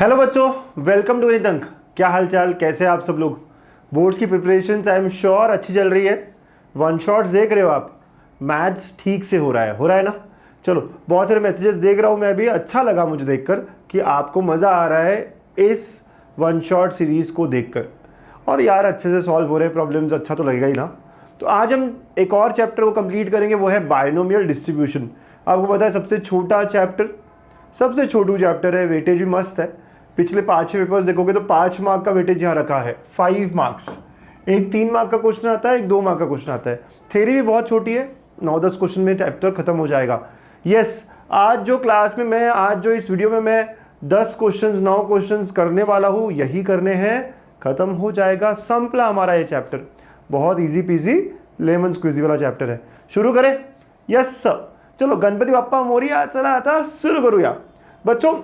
Hello बच्चों, welcome to नितंक। क्या हाल चाल, कैसे हैं आप सब लोग? बोर्ड्स की प्रिपरेशन आई एम श्योर अच्छी चल रही है। वन शॉट्स देख रहे हो आप? मैथ्स ठीक से हो रहा है ना? चलो, बहुत सारे मैसेजेस देख रहा हूँ मैं भी। अच्छा लगा मुझे देखकर कि आपको मज़ा आ रहा है इस वन शॉट सीरीज़ को देखकर, और यार अच्छे से सॉल्व हो रहे प्रॉब्लम्स, अच्छा तो लगेगा ही ना। तो आज हम एक और चैप्टर को कंप्लीट करेंगे, वो है बायनोमियल डिस्ट्रीब्यूशन। आपको पता है सबसे छोटा चैप्टर, सबसे छोटू चैप्टर है, वेटेज भी मस्त है। पिछले 5-6 पेपर्स देखोगे तो 5 मार्क का वेटेज यहाँ रखा है, 5 मार्क्स। एक 3 मार्क का क्वेश्चन आता है, एक 2 मार्क का क्वेश्चन आता है। थ्योरी भी बहुत छोटी है, 9-10 क्वेश्चन में चैप्टर खत्म हो जाएगा। यस, आज जो क्लास में मैं, आज जो इस वीडियो में मैं 10 क्वेश्चन 9 क्वेश्चन करने वाला हूँ, यही करने हैं, खत्म हो जाएगा। संपला हमारा ये चैप्टर, बहुत ईजी पीजी लेमन स्क्वीजी वाला चैप्टर है। शुरू करें? Yes sir. चलो, गणपति बाप्पा मोरिया चला आता, शुरू करूँ। बच्चों,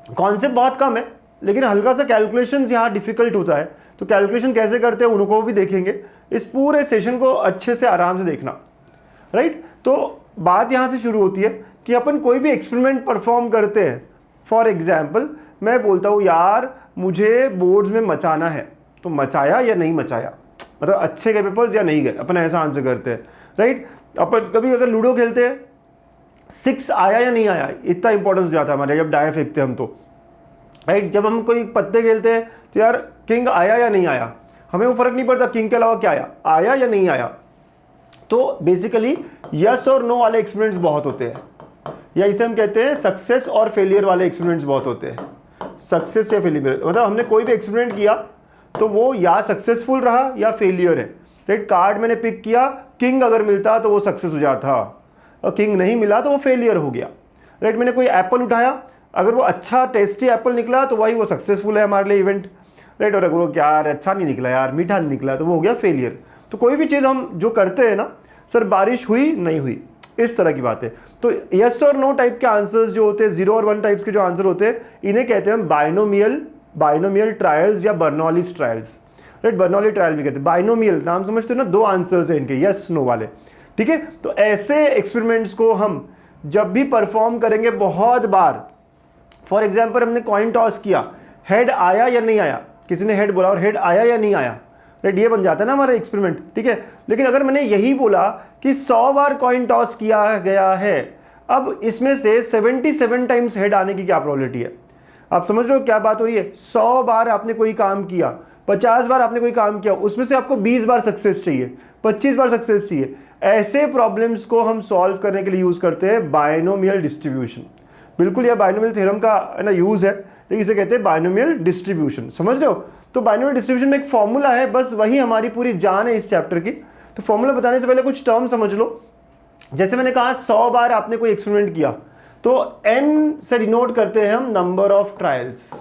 कॉन्सेप्ट बहुत कम है, लेकिन हल्का सा कैलकुलेशंस यहाँ डिफिकल्ट होता है, तो कैलकुलेशन कैसे करते हैं उनको भी देखेंगे। इस पूरे सेशन को अच्छे से आराम से देखना, राइट? तो बात यहाँ से शुरू होती है कि अपन कोई भी एक्सपेरिमेंट परफॉर्म करते हैं। फॉर एग्जाम्पल, मैं बोलता हूँ यार मुझे बोर्ड्स में मचाना है, तो मचाया या नहीं मचाया, मतलब अच्छे गए पेपर्स या नहीं गए, अपन ऐसा आंसर करते हैं, राइट? अपन कभी अगर लूडो खेलते हैं, 6 आया या नहीं आया, इतना इंपॉर्टेंस हो जाता है हमारे जब डाया फेंकते हैं हम, तो राइट? जब हम कोई पत्ते खेलते हैं तो यार किंग आया या नहीं आया, हमें वो फर्क नहीं पड़ता किंग के अलावा क्या आया या नहीं आया। तो बेसिकली यस और नो वाले एक्सपेरिमेंट्स बहुत होते हैं, या इसे हम कहते हैं सक्सेस और फेलियर वाले एक्सपेरिमेंट्स बहुत होते हैं। सक्सेस या फेलियर मतलब हमने कोई भी एक्सपेरिमेंट किया तो वो या सक्सेसफुल रहा या फेलियर है, राइट? कार्ड मैंने पिक किया, किंग अगर मिलता तो वो सक्सेस हो जाता, और किंग नहीं मिला तो वो फेलियर हो गया, राइट? मैंने कोई एप्पल उठाया, अगर वो अच्छा टेस्टी एप्पल निकला तो वही वो सक्सेसफुल है हमारे लिए इवेंट, राइट? और अगर वो क्या यार अच्छा नहीं निकला, यार मीठा नहीं निकला, तो वो हो गया फेलियर। तो कोई भी चीज़ हम जो करते हैं ना, सर बारिश हुई नहीं हुई, इस तरह की बात है। तो यस और नो टाइप के आंसर्स जो होते हैं, 0 और 1 टाइप्स के जो आंसर होते हैं, इन्हें कहते हैं बायनोमियल ट्रायल्स या Bernoulli's trials, right? Bernoulli trial भी कहते हैं। बायनोमियल नाम समझते हो ना, 2 आंसर्स हैं इनके, यस नो वाले, ठीक है? तो ऐसे एक्सपेरिमेंट्स को हम जब भी परफॉर्म करेंगे बहुत बार, फॉर एग्जाम्पल हमने कॉइन टॉस किया, हेड आया या नहीं आया, किसी ने हेड बोला और हेड आया या नहीं आया, राइट? ये बन जाता है ना हमारा एक्सपेरिमेंट, ठीक है? लेकिन अगर मैंने यही बोला कि 100 बार कॉइन टॉस किया गया है, अब इसमें से 77 टाइम्स हेड आने की क्या प्रोबेबिलिटी है? आप समझ रहे हो क्या बात हो रही है? 100 बार आपने कोई काम किया, 50 बार आपने कोई काम किया, उसमें से आपको 20 बार सक्सेस चाहिए, 25 बार सक्सेस चाहिए। ऐसे प्रॉब्लम्स को हम सॉल्व करने के लिए यूज करते हैं बायनोमियल डिस्ट्रीब्यूशन। बिल्कुल, यह बायनोमियल थ्योरम का है ना यूज है, लेकिन इसे कहते हैं बायनोमियल डिस्ट्रीब्यूशन। समझ रहे हो? तो बायनोमियल डिस्ट्रीब्यूशन में एक फॉर्मूला है, बस वही हमारी पूरी जान है इस चैप्टर की। तो फॉर्मूला बताने से पहले कुछ टर्म समझ लो। जैसे मैंने कहा 100 बार आपने कोई एक्सपेरिमेंट किया, तो n से डिनोट करते हैं हम नंबर ऑफ ट्रायल्स,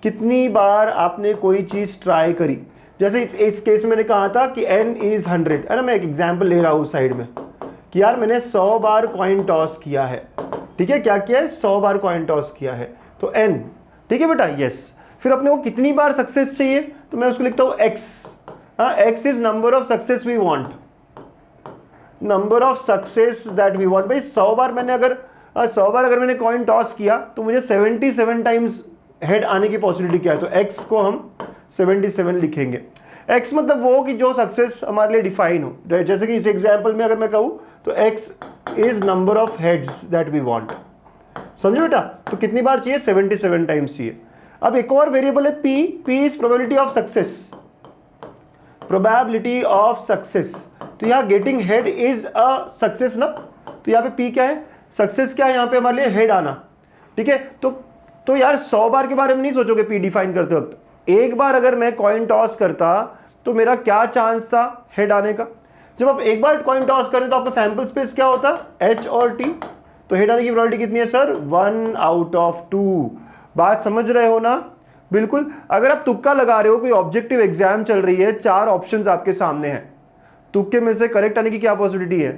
कितनी बार आपने कोई चीज ट्राई करी। जैसे इस केस में मैंने कहा था कि n इज 100, है ना? मैं एक एग्जाम्पल ले रहा हूँ साइड में कि यार मैंने 100 बार कॉइन टॉस किया है, ठीक है? क्या किया है? 100 बार कॉइन टॉस किया है, तो n, ठीक है बेटा? यस। फिर अपने को कितनी बार सक्सेस चाहिए, तो मैं उसको लिखता हूँ x। हाँ, x is number of success we want, number of success that we want. भाई 100 बार अगर मैंने कॉइन टॉस किया तो मुझे 77 टाइम्स हेड आने की पॉसिबिलिटी क्या है? तो x को हम 77 लिखेंगे। x मतलब वो कि जो सक्सेस हमारे लिए डिफाइन हो, जैसे कि इस एग्जाम्पल में अगर मैं कहूँ तो x is number of heads that we want. समझे बेटा? तो कितनी बार चाहिए? 77 टाइम्स चाहिए। अब एक और वेरिएबल है p is probability of success, probability of success. तो यहाँ getting head is a success ना, तो यहाँ पे p क्या है? सक्सेस क्या है यहाँ पे हमारे लिए? हेड आना, ठीक है? तो यार 100 बार के बारे में नहीं सोचोगे p डिफाइन करते वक्त। एक बार अगर मैं कॉइन टॉस करता तो मेरा क्या चांस था हेड आने का? जब आप एक बार कॉइन टॉस करते तो आपका सैंपल स्पेस क्या होता? h और t। तो हेड आने की प्रोबेबिलिटी कितनी है सर? 1 out of 2। बात समझ रहे हो ना? बिल्कुल। अगर आप तुक्का लगा रहे हो, कोई ऑब्जेक्टिव एग्जाम चल रही है, 4 ऑप्शंस आपके सामने हैं, तुक्के में से करेक्ट आने की क्या पॉसिबिलिटी है?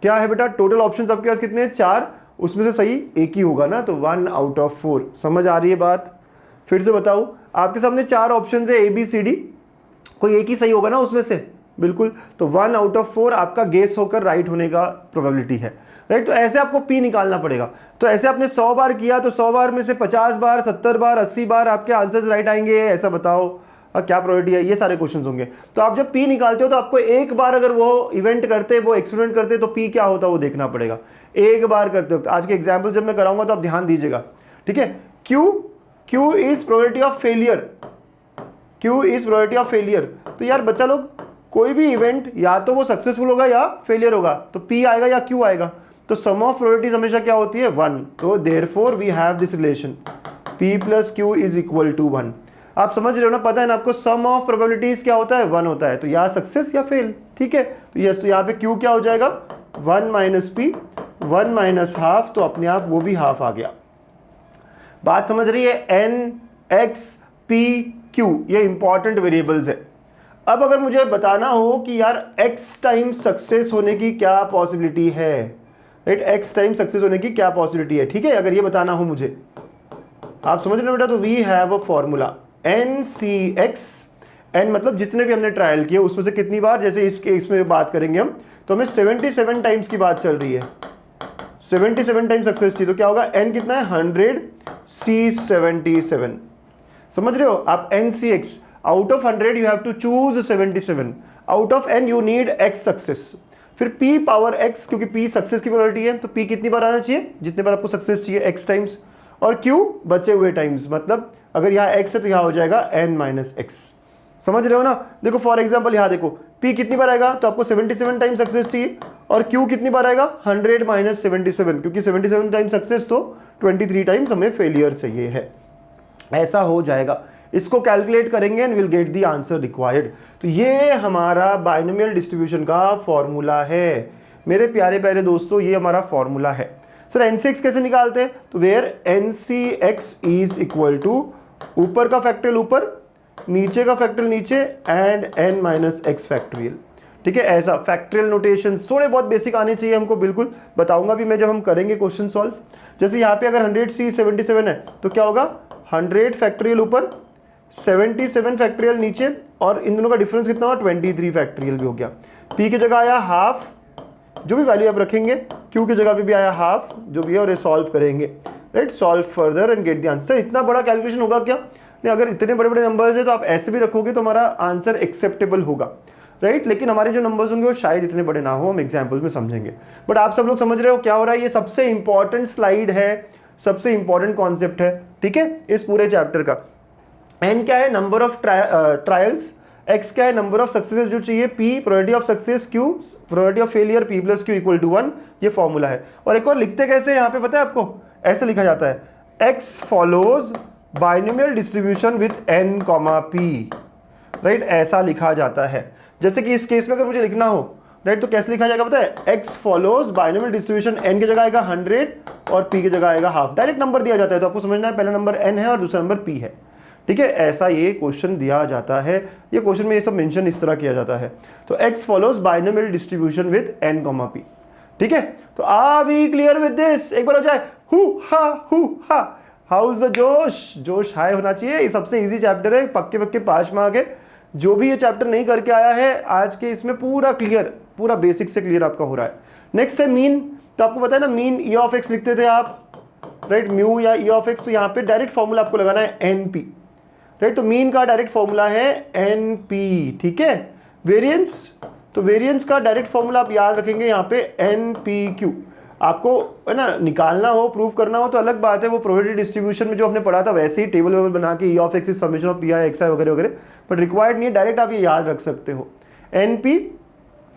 क्या है बेटा? टोटल ऑप्शंस आपके पास कितने हैं? 4, उसमें से सही एक ही होगा ना, तो 1 आउट ऑफ 4। समझ आ रही है बात? फिर से बताऊं, आपके सामने 4 ऑप्शंस है ABCD, कोई एक ही सही होगा ना उसमें से, बिल्कुल। तो 1 आउट ऑफ 4 आपका गेस होकर राइट होने का प्रोबेबिलिटी है, राइट। तो ऐसे आपको पी निकालना पड़ेगा। तो ऐसे आपने 100 बार किया तो 100 बार में से 50 बार, 70 बार, 80 बार आपके आंसर्स राइट आएंगे, ऐसा बताओ क्या प्रोबेबिलिटी है, ये सारे क्वेश्चंस होंगे। तो आप जब पी निकालते हो तो आपको एक बार अगर वो इवेंट करते, वो एक्सपेरिमेंट करते तो पी क्या होता है वो देखना पड़ेगा एक बार करते वक्त। आज के एग्जाम्पल जब मैं कराऊंगा तो आप ध्यान दीजिएगा, ठीक है। Q is probability of failure, Q is probability of failure. तो यार बच्चा लोग, कोई भी इवेंट या तो वो सक्सेसफुल होगा या फेलियर होगा, तो पी आएगा या क्यू आएगा। तो सम ऑफ प्रोबेबिलिटीज हमेशा क्या होती है 1। तो therefore we have this relation P plus Q is equal to 1। आप समझ रहे हो ना, पता है ना आपको सम ऑफ प्रोबेबिलिटीज क्या होता है 1 होता है। तो या सक्सेस या फेल, ठीक है। तो यस, तो यहाँ पे क्यू क्या हो जाएगा 1 माइनस पी, 1 माइनस हाफ, तो अपने आप वो भी हाफ आ गया। बात समझ रही है। एन, एक्स, पी, क्यू ये इंपॉर्टेंट वेरिएबल्स है। अब अगर मुझे बताना हो कि यार x टाइम सक्सेस होने की क्या पॉसिबिलिटी है, राइट, x टाइम सक्सेस होने की क्या पॉसिबिलिटी है, ठीक है, अगर ये बताना हो मुझे, आप समझ रहे हो बेटा। तो we have a formula NCX, n मतलब जितने भी हमने ट्रायल किए उसमें से कितनी बार, जैसे इस केस में बात करेंगे हम, तो हमें 77 टाइम्स की बात चल रही है, 77 टाइम सक्सेस थी। तो क्या होगा n कितना है 100 C77, समझ रहे हो आप। NCX out of 100 you have to choose 77, out of n you need x success. फिर p पावर x, क्योंकि p सक्सेस की प्रोबेबिलिटी है, तो p कितनी बार आना चाहिए, जितने बार आपको सक्सेस चाहिए x टाइम्स, और q बचे हुए टाइम्स, मतलब अगर यहाँ x है तो यहाँ हो जाएगा n माइनस x। समझ रहे हो ना। देखो फॉर एग्जाम्पल यहाँ देखो p कितनी बार आएगा, तो आपको 77 टाइम सक्सेस चाहिए, और q कितनी बार आएगा 100 माइनस 77, क्योंकि 77 टाइम सक्सेस तो 23 टाइम्स हमें फेलियर चाहिए है। ऐसा हो जाएगा, इसको कैलकुलेट करेंगे and will get the answer required. तो ये हमारा बाइनोमियल डिस्ट्रीब्यूशन का फॉर्मूला है मेरे प्यारे प्यारे दोस्तों, ये हमारा फॉर्मूला है। सर NCX कैसे निकालते हैं, तो where NCX is equal to ऊपर का फैक्टरियल ऊपर, नीचे का फैक्टरियल नीचे, and n minus X factorial, ठीक है। ऐसा फैक्टरियल नोटेशन थोड़े बहुत बेसिक आने चाहिए हमको, बिल्कुल बताऊंगा भी मैं जब हम करेंगे क्वेश्चन सॉल्व। जैसे यहाँ पे अगर 100C77 है तो क्या होगा 100 फैक्टरियल ऊपर, 77 फैक्टरियल नीचे, और इन दोनों का डिफरेंस कितना हुआ 23 फैक्टरियल भी हो गया। p की जगह आया हाफ, जो भी वैल्यू आप रखेंगे, q की जगह पे भी आया हाफ, जो भी है, और ये सॉल्व करेंगे, right, solve further and get the answer. इतना बड़ा कैलकुलेशन होगा क्या, नहीं, अगर इतने बड़े बड़े नंबर्स है तो आप ऐसे भी रखोगे तो हमारा आंसर एक्सेप्टेबल होगा, राइट। लेकिन हमारे जो नंबर्स होंगे वो शायद इतने बड़े ना हो, हम एग्जाम्पल्स में समझेंगे। बट आप सब लोग समझ रहे हो क्या हो रहा है, ये सबसे इंपॉर्टेंट स्लाइड है, सबसे इंपॉर्टेंट कॉन्सेप्ट है, ठीक है, इस पूरे चैप्टर का। n क्या है नंबर ऑफ ट्रायल्स, x क्या है नंबर ऑफ सक्सेसेस जो चाहिए, p probability of success, q probability of failure, p plus Q equal to 1, ये फॉर्मूला है। और एक और लिखते कैसे यहाँ पे पता है आपको, ऐसे लिखा जाता है x follows binomial distribution with n, p, right, ऐसा लिखा जाता है। जैसे कि इस केस में अगर मुझे लिखना हो, राइट, तो कैसे लिखा जाएगा पता है, x follows binomial distribution, n की जगह आएगा 100 और p की जगह आएगा हाफ, डायरेक्ट नंबर दिया जाता है, तो आपको समझना है पहला नंबर n है और दूसरा नंबर p है, ठीक है। ऐसा ये क्वेश्चन दिया जाता है, ये क्वेश्चन में ये सब मेंशन इस तरह किया जाता है। तो x follows binomial distribution with n, p, ठीक है। तो are we clear with this, एक बार हो जाए हु हा, हाउ इज द जोश, जोश हाई होना चाहिए। ये सबसे इजी चैप्टर है, पक्के पक्के 5 मार्क है। जो भी ये चैप्टर नहीं करके आया है आज के इसमें पूरा क्लियर, पूरा बेसिक से क्लियर आपका हो रहा है। नेक्स्ट है मीन, तो आपको पता है ना मीन ई ऑफ एक्स लिखते थे आप, राइट, म्यू या ई ऑफ एक्स, तो यहाँ पे डायरेक्ट फॉर्मूला आपको लगाना है NP, राइट। तो मीन का डायरेक्ट फॉर्मूला है NP, ठीक है। वेरिएंस, तो वेरिएंस का डायरेक्ट फॉर्मूला आप याद रखेंगे यहाँ पे NPQ। आपको है ना निकालना हो, प्रूव करना हो तो अलग बात है, वो प्रोबेबिलिटी डिस्ट्रीब्यूशन में जो हमने पढ़ा था वैसे ही टेबल वेबल बना के E of x is summation of p i x i वगैरह वगैरह, बट रिक्वायर्ड नहीं है, डायरेक्ट आप ये याद रख सकते हो NP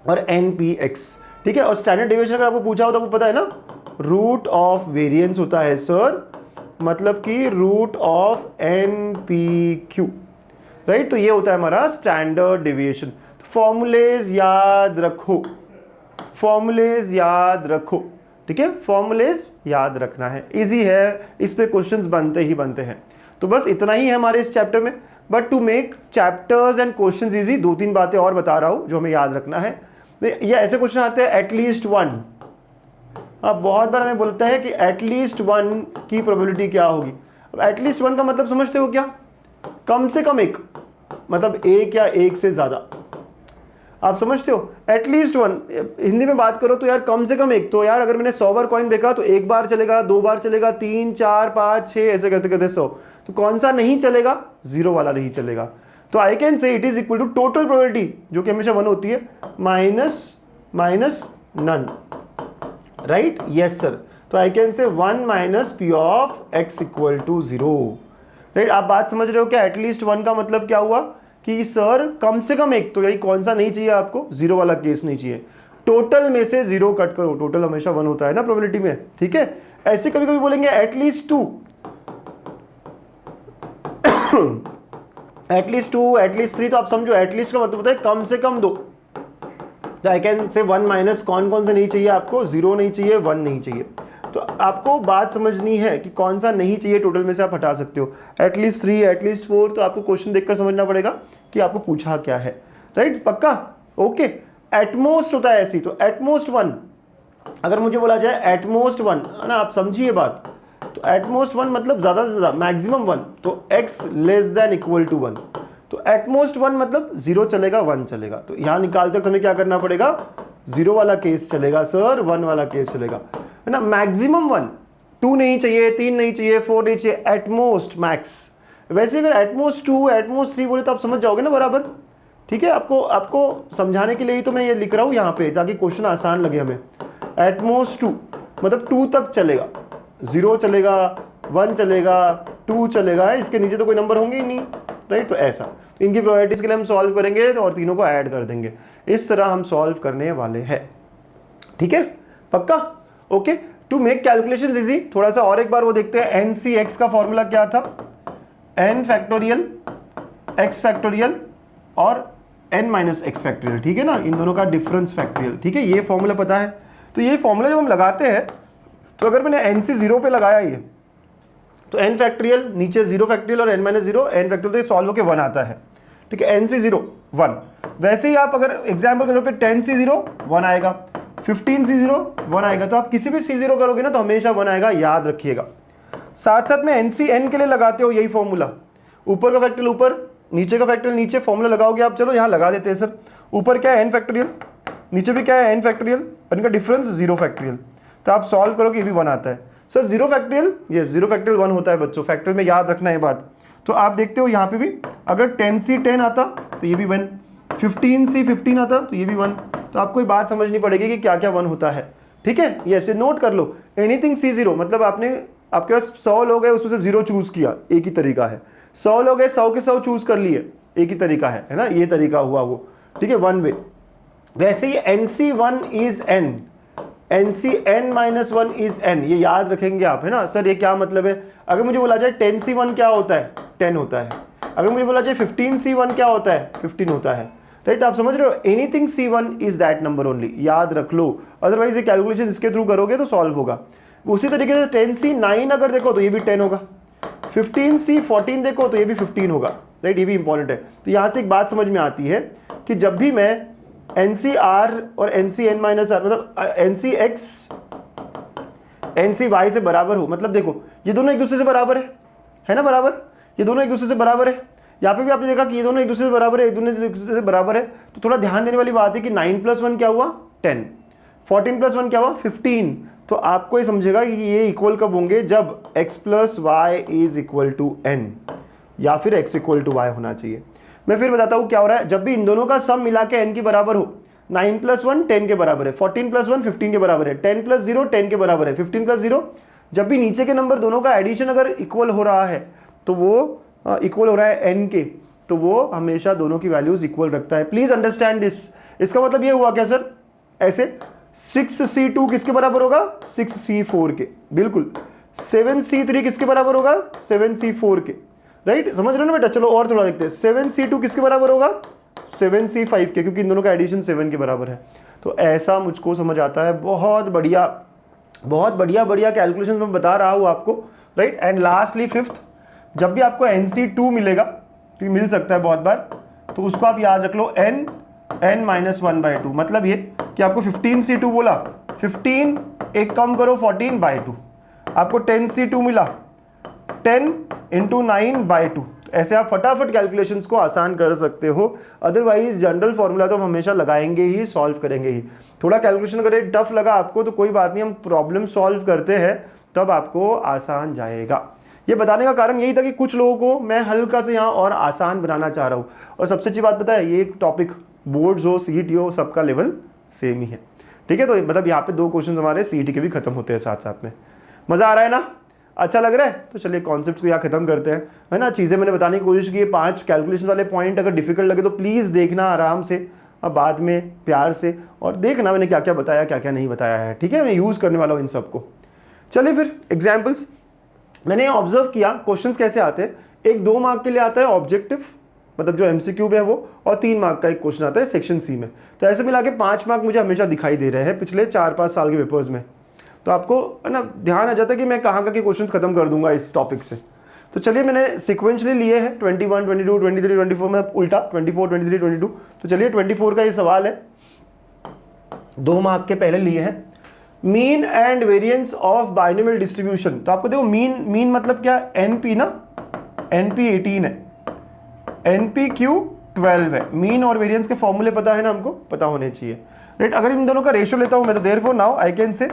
और NPX, ठीक है। और स्टैंडर्ड डेविएशन अगर आपको पूछा हो तो आपको पता है ना, रूट ऑफ वेरिएंस होता है सर, मतलब कि रूट ऑफ NPQ, राइट। तो ये होता है हमारा स्टैंडर्ड डेविएशन। फॉर्मूलेज याद रखो, फॉर्मूलेज याद रखो, ठीक है, फॉर्मूलेज याद रखना है, इजी है, इस पे क्वेश्चंस बनते ही बनते हैं। तो बस इतना ही है हमारे इस चैप्टर में। But to make chapters and questions easy, 2-3 बातें और बता रहा हूं जो हमें याद रखना है। ये ऐसे क्वेश्चन आते हैं एटलीस्ट 1, अब बहुत बार हमें बोलता है कि एटलीस्ट 1 की प्रोबेबिलिटी क्या होगी। अब एटलीस्ट 1 का मतलब समझते हो क्या, कम से कम एक, मतलब एक या एक से ज्यादा। आप समझते हो, एटलीस्ट वन। हिंदी में बात करो तो यार कम से कम एक, तो यार अगर मैंने 100 बार कॉइन फेंका तो एक बार चलेगा, 2 बार चलेगा, 3 4 5 6 ऐसे करते करते 100। तो कौन सा नहीं चलेगा? जीरो वाला नहीं चलेगा। तो I can say it is equal to total probability जो कि हमेशा 1 होती है minus none, right? Yes sir. तो I can say 1 minus p of x equal to 0, right? आप बात समझ रहे हो क्या? एटलीस्ट 1 का मतलब क्या हुआ कि सर कम से कम एक, तो यही कौन सा नहीं चाहिए आपको? जीरो वाला केस नहीं चाहिए। टोटल में से जीरो कट करो, टोटल हमेशा 1 होता है ना प्रोबेबिलिटी में, ठीक है? ऐसे कभी कभी बोलेंगे एटलीस्ट 2, एटलीस्ट 2, एटलीस्ट 3, तो आप समझो एटलीस्ट का मतलब होता है कम से कम 2। तो आई कैन से 1 माइनस कौन कौन से नहीं चाहिए आपको? 0 नहीं चाहिए, 1 नहीं चाहिए। तो आपको बात समझनी है कि कौन सा नहीं चाहिए, टोटल में से आप हटा सकते हो। एटलीस्ट 3, एटलीस्ट 4, तो आपको क्वेश्चन देखकर समझना पड़ेगा कि आपको पूछा क्या है, राइट? पक्का? ओके। एटमोस्ट होता है ऐसी, तो एटमोस्ट 1, अगर मुझे बोला जाए एटमोस्ट 1, है ना, आप समझिए बात, तो एटमोस्ट 1 मतलब ज्यादा से ज्यादा, मैक्सिमम 1, तो x less than equal to 1। तो एटमोस्ट 1 मतलब 0 चलेगा, 1 चलेगा। तो यहां निकालते वक्त हमें क्या करना पड़ेगा? 0 वाला केस चलेगा सर, 1 वाला केस चलेगा, है ना? मैक्सिमम 1, 2 नहीं चाहिए, 3 नहीं चाहिए, 4 नहीं चाहिए, एटमोस्ट मैक्स। वैसे अगर एटमोस्ट 2, एटमोस्ट 3 बोले तो आप समझ जाओगे ना बराबर, ठीक है? आपको समझाने के लिए ही तो मैं ये लिख रहा हूं यहाँ पे, ताकि क्वेश्चन आसान लगे हमें। एटमोस्ट 2 मतलब 2 तक चलेगा, 0 चलेगा, 1 चलेगा, 2 चलेगा, इसके नीचे तो कोई नंबर होंगे ही नहीं, राइट? तो ऐसा, तो इनकी प्रोबेबिलिटीज के लिए हम सॉल्व करेंगे और तीनों को ऐड कर देंगे। इस तरह हम सॉल्व करने वाले हैं, ठीक है? पक्का? Okay. To make calculations easy, थोड़ा सा और एक बार वो देखते हैं। NCX का फॉर्मूला क्या था? n फैक्टोरियल x फैक्टोरियल और n माइनस एक्स फैक्टोरियल, ठीक है ना? इन दोनों का डिफरेंस फैक्टोरियल, ठीक है? ये फॉर्मूला पता है। तो ये फॉर्मूला जब हम लगाते हैं, तो अगर मैंने NC 0 पे लगाया ये, तो n फैक्टोरियल नीचे 0 फैक्टोरियल और n माइनस 0, n फैक्टोरियल तो सॉल्व होकर 1 आता है, ठीक है? NC 0 1। वैसे ही आप अगर एग्जाम्पल करो पे 10C 0 1 आएगा, 15C 0 1 आएगा, तो आप किसी भी C0 करोगे ना तो हमेशा 1 आएगा, याद रखिएगा। साथ साथ में NCN के लिए लगाते हो यही फॉर्मूला, ऊपर का फैक्टोरियल ऊपर, नीचे का फैक्टोरियल नीचे, फॉर्मूला लगाओगे आप। चलो यहाँ लगा देते हैं सर। ऊपर क्या है? n फैक्टोरियल, नीचे भी क्या है? n फैक्टोरियल, और इनका डिफरेंस 0 फैक्टोरियल। तो आप सॉल्व करोगे, ये भी 1 आता है सर। 0 फैक्टोरियल, ये 0 फैक्टोरियल 1 होता है बच्चों, फैक्टोरियल में याद रखना है बात। तो आप देखते हो यहाँ पे भी अगर 10C 10 आता तो ये भी 1, 15C 15 आता तो ये भी 1। तो आपको ये बात समझनी पड़ेगी कि क्या क्या 1 होता है, ठीक है? ये ऐसे नोट कर लो। एनीथिंग C0 मतलब आपके पास 100 लोग हैं, उसमें से 0 चूज किया, एक ही तरीका है। 100 लोग हैं, 100 के 100 चूज कर लिए, एक ही तरीका है ना? ये तरीका हुआ वो, ठीक है? 1 वे। वैसे ही NC1 is n, NCN minus 1 is n, ये याद रखेंगे आप, है ना? सर ये क्या मतलब है? अगर मुझे बोला जाए 10C1 क्या होता है? 10 होता है। अगर मुझे बोला जाए 15C1 क्या होता है? 15 होता है, राइट? आप समझ रहे हो? Anything C1 is that number only, याद रख लो। अदरवाइज ये कैलकुलेशन इसके थ्रू करोगे तो सॉल्व होगा। उसी तरीके से 10C9 अगर देखो तो ये भी 10 होगा, 15C 14 देखो तो ये भी 15 होगा, राइट? ये भी इंपॉर्टेंट है। तो यहाँ से एक बात समझ में आती है कि जब भी मैं NCR और NCN माइनस आर, मतलब NCX NCY से बराबर हो, मतलब देखो ये दोनों एक दूसरे से बराबर है ना? बराबर, ये दोनों एक दूसरे से बराबर है। यहाँ पे भी आपने देखा कि ये दोनों एक दूसरे से बराबर है, एक दूसरे से बराबर है। तो थोड़ा ध्यान देने वाली बात है कि 9 + 1 क्या हुआ? 10, 14 + 1 क्या हुआ? 15। तो आपको ये समझेगा कि ये इक्वल कब होंगे? जब x + y is equal to n, या फिर x इक्वल टू y होना चाहिए। मैं फिर बताता हूँ क्या हो रहा है। जब भी इन दोनों का सम मिला के n के बराबर हो, 9 + 1 10 के बराबर है, 14 + 1 15 के बराबर है, 10 + 0 10 के बराबर है, 15 + 0, जब भी नीचे के नंबर दोनों का एडिशन अगर इक्वल हो रहा है तो वो इक्वल हो रहा है n के, तो वो हमेशा दोनों की वैल्यूज इक्वल रखता है। Please understand this. इसका मतलब ये हुआ क्या सर? ऐसे 6C2 किसके बराबर होगा? 6C4 के, बिल्कुल। 7C3 किसके बराबर होगा? 7C4 के, राइट? समझ रहे हो ना बेटा? चलो और थोड़ा देखते हैं। 7C2 किसके बराबर होगा? 7C5 के, क्योंकि इन दोनों का एडिशन 7 के बराबर है। तो ऐसा मुझको समझ आता है। बहुत बढ़िया, बहुत बढ़िया बढ़िया कैलकुलेशन मैं बता रहा हूँ आपको, राइट? एंड लास्टली 5th, जब भी आपको NC2 मिलेगा, क्योंकि मिल सकता है बहुत बार, तो उसको आप याद रख लो n-1/2। मतलब ये कि आपको 15C2 बोला, 15 एक कम करो 14/2, आपको 10C2 मिला, 10 × 9/2, ऐसे आप फटाफट कैलकुलेशंस को आसान कर सकते हो। अदरवाइज जनरल फॉर्मूला तो हम हमेशा लगाएंगे ही, सॉल्व करेंगे ही। थोड़ा कैलकुलेशन अगर टफ लगा आपको तो कोई बात नहीं, हम प्रॉब्लम सॉल्व करते हैं तब आपको आसान जाएगा। ये बताने का कारण यही था कि कुछ लोगों को मैं हल्का से यहाँ और आसान बनाना चाह रहा हूँ। और सबसे अच्छी बात पता है, ये टॉपिक बोर्ड्स हो, सीईटी हो, सबका लेवल सेम ही है, ठीक है। तो मतलब यहाँ पे 2 क्वेश्चन हमारे सीईटी के भी खत्म होते हैं साथ साथ में। मज़ा आ रहा है ना, अच्छा लग रहा है? तो चलिए कॉन्सेप्ट को यहाँ खत्म करते हैं, है ना। चीज़ें मैंने बताने की कोशिश की है, 5 कैलकुलेशन वाले पॉइंट अगर डिफिकल्ट लगे तो प्लीज़ देखना आराम से, अब बाद में प्यार से, और देखना मैंने क्या क्या बताया क्या क्या नहीं बताया है, ठीक है। मैं यूज़ करने वाला हूँ इन सबको। चलिए फिर एग्जाम्पल्स। मैंने ऑब्जर्व किया क्वेश्चंस कैसे आते हैं। एक 2 मार्क के लिए आता है ऑब्जेक्टिव, मतलब जो एमसीक्यू में है वो, और 3 मार्क का एक क्वेश्चन आता है सेक्शन सी में। तो ऐसे मिला के 5 मार्क मुझे हमेशा दिखाई दे रहे हैं पिछले 4-5 साल के पेपर्स में। तो आपको है ना ध्यान आ जाता है कि मैं कहाँ के क्वेश्चंस खत्म कर दूंगा इस टॉपिक से। तो चलिए मैंने सिक्वेंशली लिए हैं 21, 22, 23, 24 में उल्टा 24, 23, 22। तो चलिए 24 का ये सवाल है, 2 मार्क के पहले लिए हैं। Mean and variance of binomial distribution. तो आपको देखो मीन मतलब क्या, एनपी ना, एनपी 18 है, एनपीक्यू 12 है। मीन और वेरिएंस के फॉर्मूले पता है ना, हमको पता होने चाहिए, राइट। अगर इन दोनों का रेशियो लेता हूं मैं तो देयरफॉर नाउ आई कैन से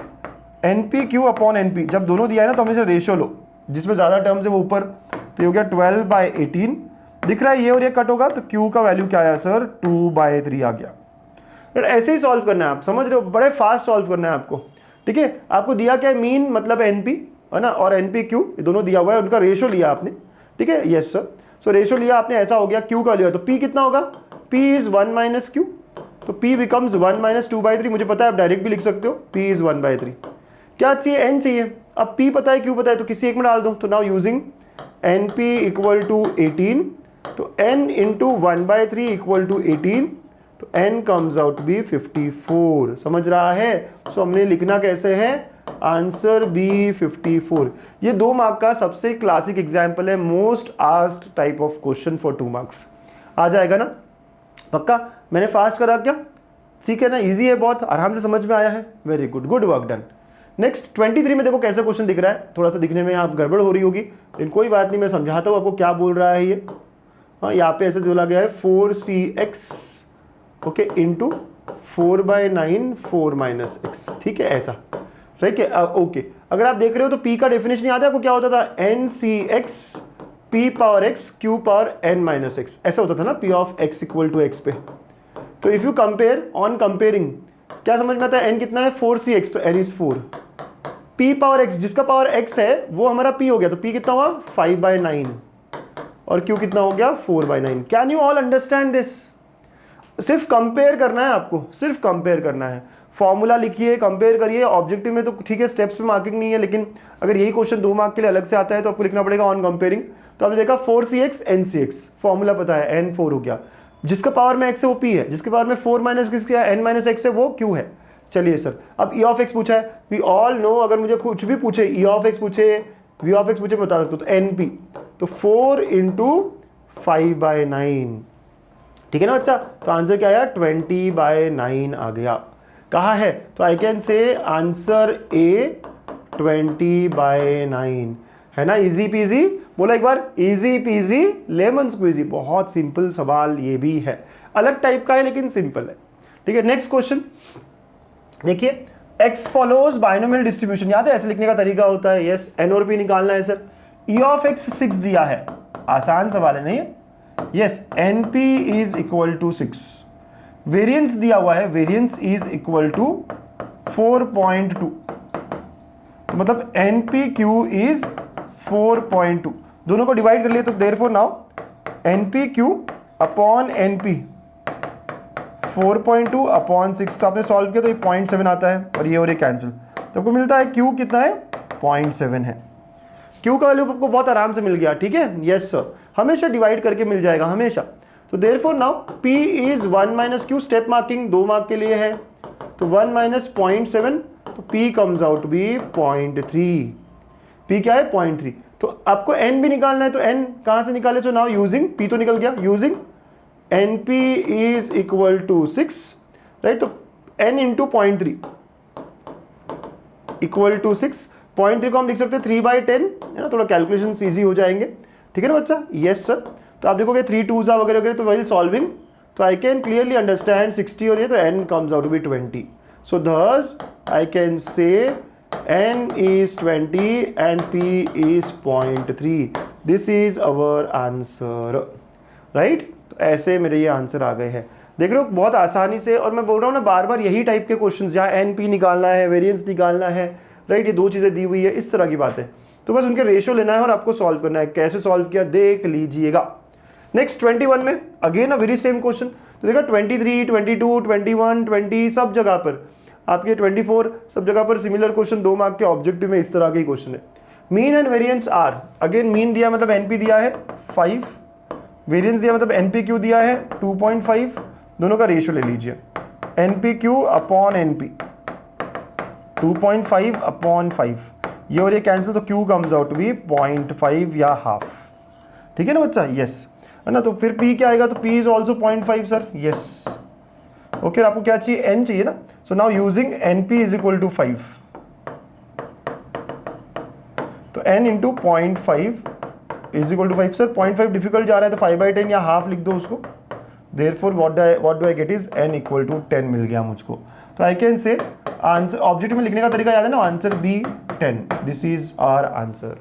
एनपीक्यू अपॉन एनपी। जब दोनों दिया है ना तो हमेशा रेशियो लो, जिसमें ज़्यादा टर्म्स है वो ऊपर। तो ये हो गया 12/18 दिख रहा है, ये और ये कट होगा तो क्यू का वैल्यू क्या आया सर, 2/3 आ गया। ऐसे ही सॉल्व करना है, आप समझ रहे हो, बड़े फास्ट सॉल्व करना है आपको, ठीक है। आपको दिया क्या है, मीन मतलब एनपी है ना, और एनपी क्यू दोनों दिया हुआ है, उनका रेशियो लिया आपने, ठीक है। यस सर, सो रेशियो लिया आपने, ऐसा हो गया, क्यू का लिया तो पी कितना होगा, पी इज 1 माइनस क्यू, तो पी बिकम्स 1 माइनस 2/3। मुझे पता है आप डायरेक्ट भी लिख सकते हो, पी इज 1/3। क्या चाहिए, एन चाहिए। अब पी पता है क्यू पता है, तो किसी एक में डाल दो। तो now using N P equal to 18, तो एन इंटू 1/3 इक्वल टू 18, तो n कम्स आउट बी 54। समझ रहा है। सो हमने लिखना कैसे है, आंसर बी 54। ये 2 मार्क का सबसे क्लासिक एग्जाम्पल है, most asked type of question for 2 marks. आ जाएगा ना पक्का। मैंने फास्ट करा क्या, ठीक है ना, इजी है, बहुत आराम से समझ में आया है। Very good, good work done. Next 23 में देखो कैसा क्वेश्चन दिख रहा है। थोड़ा सा दिखने में आप गड़बड़ हो रही होगी, लेकिन कोई बात नहीं, मैं समझाता हूँ आपको क्या बोल रहा है ये। हाँ, यहाँ पे ऐसे बोला गया है 4cx okay into 4/9 4 minus x, ठीक है, ऐसा, ठीक है। ओके, अगर आप देख रहे हो तो p का डेफिनेशन याद है आपको, क्या होता था, NCx p power x q power n minus X, ऐसा होता था ना, p of x equal to x पे। तो if you compare, on comparing क्या समझ में आता है, n कितना है 4cx, तो n is 4, p power x जिसका पावर x है वो हमारा p हो गया, तो p कितना हुआ 5/9 और q कितना हो गया 4/9। Can you all understand this. सिर्फ कंपेयर करना है आपको, सिर्फ कंपेयर करना है, फॉर्मूला लिखिए, कंपेयर करिए। ऑब्जेक्टिव में तो ठीक है, स्टेप्स पे मार्किंग नहीं है, लेकिन अगर यही क्वेश्चन 2 मार्क के लिए अलग से आता है तो आपको लिखना पड़ेगा ऑन कंपेयरिंग। तो आपने देखा 4cx NCx, फॉर्मूला पता है, n 4 हो गया, जिसका पावर में x है वो p है, जिसके पावर में 4 माइनस किसका n माइनस x है वो q है। चलिए सर, अब e ऑफ x पूछा है, वी ऑल नो, अगर मुझे कुछ भी पूछे, e ऑफ x पूछे, v ऑफ x पूछे, मैं बता सकता हूँ, तो np, तो 4 इंटू 5/9, ठीक है ना बच्चा। तो आंसर क्या आया, 20/9 आ गया। कहा है, तो I can say answer A 20/9, है ना। इजी पीजी, बोला एक बार, इजी पीजी लेमन स्क्वीजी। बहुत सिंपल सवाल ये भी है, अलग टाइप का है लेकिन सिंपल है, ठीक है। नेक्स्ट क्वेश्चन देखिए, x फॉलोज बाइनोमियल डिस्ट्रीब्यूशन, याद है ऐसे लिखने का तरीका होता है। यस, n और p निकालना है सर। e ऑफ x 6 दिया है, आसान सवाल है नहीं है। Yes, np is equal to 6। Variance दिया हुआ है, वेरिएंस इज इक्वल टू 4.2, मतलब npq इज 4.2। दोनों को डिवाइड कर लिए तो therefore now npq upon np 4.2 upon 6, तो आपने सॉल्व किया तो ये 0.7 आता है, और ये कैंसिल, तो आपको मिलता है q कितना है, 0.7 है। q का वैल्यू आपको बहुत आराम से मिल गया, ठीक है। यस सर, हमेशा डिवाइड करके मिल जाएगा हमेशा। तो therefore now p is 1 minus q, step marking 2 mark के लिए है, तो 1 माइनस 0.7, तो p comes out be 0.3। p क्या है 0.3। तो आपको n भी निकालना है, तो n कहाँ से निकाले, तो नाउ यूजिंग p तो निकल गया, using np is equal to 6, right. तो n इंटू 0.3 इक्वल टू 6, 0.3 को हम लिख सकते हैं 3/10, है ना, थोड़ा कैलकुलेशन ईजी हो जाएंगे। ठीक है ना बच्चा? Yes sir. तो आप देखोगे 3 2s वगैरह वगैरह, तो वाइल सॉल्विंग तो आई कैन क्लियरली अंडरस्टैंड 60 और ये, तो n comes out to be 20. So thus I can say n is 20 and p is 0.3. This is our answer, right? तो ऐसे मेरे ये आंसर आ गए हैं, देख रहे हो बहुत आसानी से। और मैं बोल रहा हूँ ना बार बार यही टाइप के क्वेश्चन, जहाँ एन पी निकालना है, वेरिएंस निकालना है, राइट, ये दो चीज़ें दी हुई है, इस तरह की बात है। तो बस उनके रेशियो लेना है और आपको सॉल्व करना है। कैसे सॉल्व किया देख लीजिएगा। नेक्स्ट 21 में again a very same question. तो देखा 23, 22, 21, 20 सब जगह पर आपके 24 सब जगह पर सिमिलर क्वेश्चन 2 मार्क के ऑब्जेक्टिव में इस तरह के क्वेश्चन है। Mean and variance are, again mean दिया मतलब एनपी दिया है 5, वेरिएंस दिया मतलब एनपी क्यू दिया है 2.5, दोनों का रेशियो ले लीजिए, NP q upon NP 2.5 upon 5, ये और ये कैंसिल, तो q comes out to be 0.5 या हाफ। ठीक है ना बच्चा? यस, है ना? तो फिर पी क्या आएगा? तो P is also 0.5 sir. Yes, okay. आपको क्या चाहिए? एन चाहिए ना? So now using N P is equal to 5, तो N into 0.5 is equal to 5 sir. 0.5 difficult जा रहा है तो 5/10 या हाफ लिख दो उसको। Therefore what do I get is n equal to 10 मिल गया मुझको। तो I can say answer, object में लिखने का तरीका याद है ना? Answer B 10, this is our answer.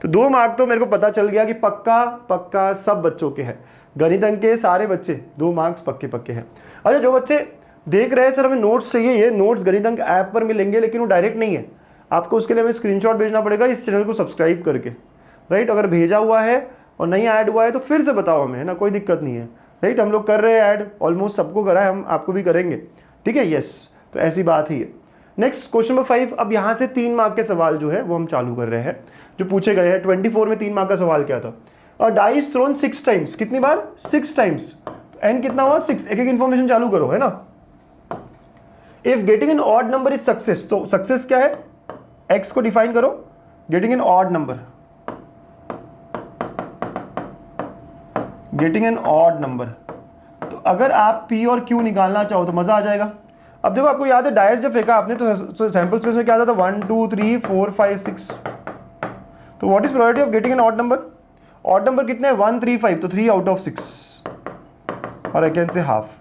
तो 2 मार्क तो मेरे को पता चल गया कि पक्का पक्का सब बच्चों के हैं, गणित अंक के सारे बच्चे 2 मार्क्स पक्के पक्के हैं। अच्छा, जो बच्चे देख रहे हैं सर हमें नोट्स चाहिए, ये नोट्स गणित अंक ऐप पर मिलेंगे, लेकिन वो डायरेक्ट नहीं है, आपको उसके लिए हमें स्क्रीनशॉट भेजना पड़ेगा इस चैनल को सब्सक्राइब करके, राइट? अगर भेजा हुआ है और नहीं ऐड हुआ है तो फिर से बताओ हमें, है ना? कोई दिक्कत नहीं है, राइट? हम लोग कर रहे हैं ऐड, ऑलमोस्ट सबको करा है, हम आपको भी करेंगे, ठीक है? यस, तो ऐसी बात ही है। Next question number 5। अब यहाँ से 3 मार्क के सवाल जो है वो हम चालू कर रहे हैं, जो पूछे गए हैं। 24 में 3 मार्क का सवाल क्या था? और डाइस थ्रोन 6 टाइम्स, कितनी बार? 6 टाइम्स। एन कितना हुआ? 6। एक एक इन्फॉर्मेशन चालू करो, है ना? If getting an odd number is success, तो सक्सेस क्या है? एक्स को डिफाइन करो, getting an odd number, getting an odd number. तो अगर आप पी और क्यू निकालना चाहो तो मजा आ जाएगा। अब देखो, आपको याद है डायस जब फेंका आपने तो सैंपल स्पेस में क्या आता था? 1 2 3 4 5 6। तो what is probability of getting an odd number? Odd number कितने हैं? 1 3 5, तो 3 आउट ऑफ 6, और आई कैन से हाफ।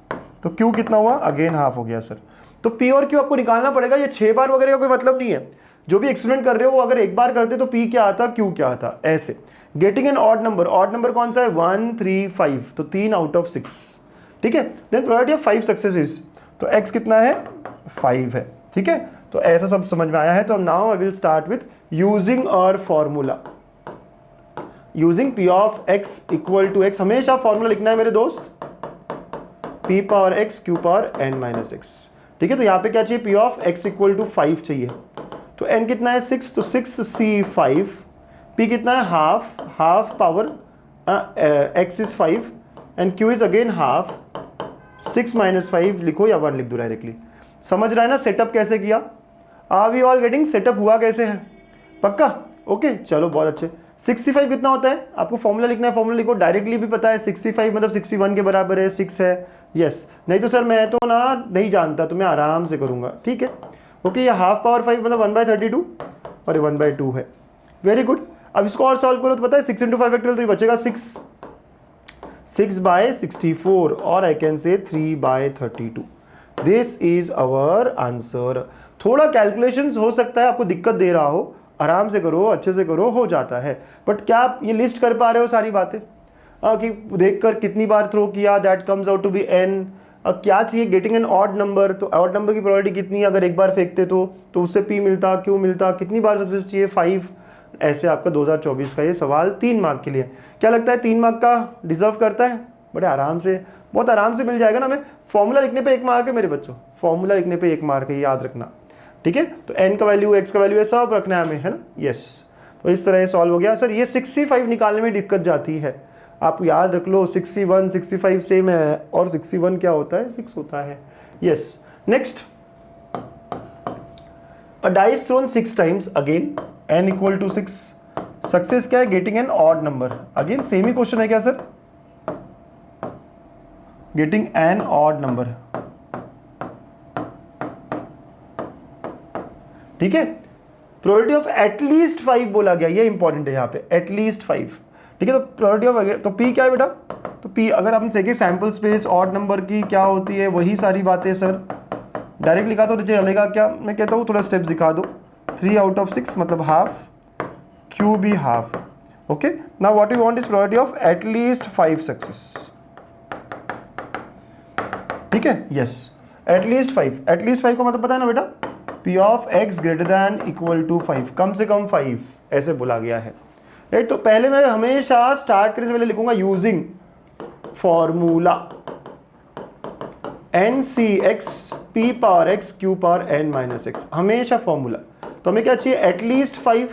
तो क्यू कितना हुआ? अगेन हाफ हो गया सर। तो पी और क्यू आपको निकालना पड़ेगा। ये 6 बार वगैरह का कोई मतलब नहीं है, जो भी एक्सपेरिमेंट कर रहे हो वो अगर एक बार करते तो पी क्या आता, क्यू क्या आता, ऐसे। Getting an odd number, odd number कौन सा है? 1 3 5, तो 3 आउट ऑफ 6, ठीक है? देन प्रोबेबिलिटी ऑफ 5 सक्सेसेस, तो x कितना है? 5 है, ठीक है? तो ऐसा सब समझ में आया है। तो now I will start with using और formula, using p of x equal to x। हमेशा फॉर्मूला लिखना है मेरे दोस्त, p power x q power n minus x, ठीक है? तो यहाँ पे क्या चाहिए? p of x equal to 5 चाहिए। तो n कितना है? 6, तो 6c5, p कितना है? Half, half power x is 5 and q is again half. 6 minus 5 लिखो या 1 लिख दो डायरेक्टली। समझ रहा है ना सेटअप कैसे किया? Are we all getting? Setup हुआ कैसे है? पक्का? ओके, चलो बहुत अच्छे। 65 कितना होता है? आपको फॉर्मूला लिखना है, फॉर्मूला लिखो, डायरेक्टली भी पता है 65 मतलब 61 के बराबर है, 6 है। यस, नहीं तो सर मैं तो ना नहीं जानता, तो मैं आराम से करूँगा, ठीक है? ओके, ये हाफ पावर 5 मतलब 1/32 और ये 1/2 है। Very good. अब इसको और सॉल्व करो तो पता है 6 × 5 फैक्टोरियल, तो ये बचेगा 6/64 और आई can say 3/32। This is our answer. थोड़ा कैलकुलेशंस हो सकता है आपको दिक्कत दे रहा हो, आराम से करो, अच्छे से करो, हो जाता है। बट क्या आप ये लिस्ट कर पा रहे हो सारी बातें? कि देखकर कितनी बार थ्रो किया, that comes out to be n। क्या चाहिए? गेटिंग एन ऑड नंबर, तो ऑड नंबर की प्रोबेबिलिटी कितनी है? अगर एक बार फेंकते तो उससे p मिलता, q मिलता, कितनी बार सक्सेस चाहिए? 5। ऐसे आपका 2024 का ये सवाल 3 मार्क के लिए। क्या लगता है 3 मार्क का डिजर्व करता है? बड़े आराम से, बहुत आराम से मिल जाएगा ना हमें। फॉर्मूला लिखने पे 1 मार्क है मेरे बच्चों, फॉर्मूला लिखने पे 1 मार्क है, याद रखना, ठीक है? तो n का वैल्यू, x का वैल्यू, है सब रखना है हमें, है ना? यस, तो इस तरह ये सॉल्व हो गया। सर ये 65 निकालने में दिक्कत जाती है, आप याद रख लो 61 65 सेम है, और 61 क्या होता है? 6 होता है। Yes, next, a dice thrown 6 times, again n equal to 6। Success क्या है? Getting N odd number. Again same ही क्वेश्चन है क्या sir? Getting N odd number, ठीक है? प्रोबेबिलिटी ऑफ एटलीस्ट 5 बोला गया, ये इंपॉर्टेंट है यहाँ पे, एटलीस्ट 5, ठीक है। तो प्रोबेबिलिटी ऑफ, तो पी क्या है बेटा, तो पी अगर हम देखें सैम्पल स्पेस ऑड नंबर की क्या होती है, वही सारी बातें सर डायरेक्ट लिखा तो चलेगा क्या, मैं कहता हूँ थोड़ा स्टेप्स दिखा दो। 3 out of 6 मतलब हाफ, क्यू भी half. Okay, now what you want is probability of at least 5 success. ठीक है, यस, एटलीस्ट 5, एटलीस्ट 5 का मतलब पता है ना बेटा, P of X greater than equal to 5, कम से कम 5 ऐसे बोला गया है, राइट। तो पहले मैं हमेशा स्टार्ट करने से पहले लिखूंगा using formula N C X P power X Q power N minus X, हमेशा फॉर्मूला। तो हमें क्या चाहिए, एटलीस्ट 5।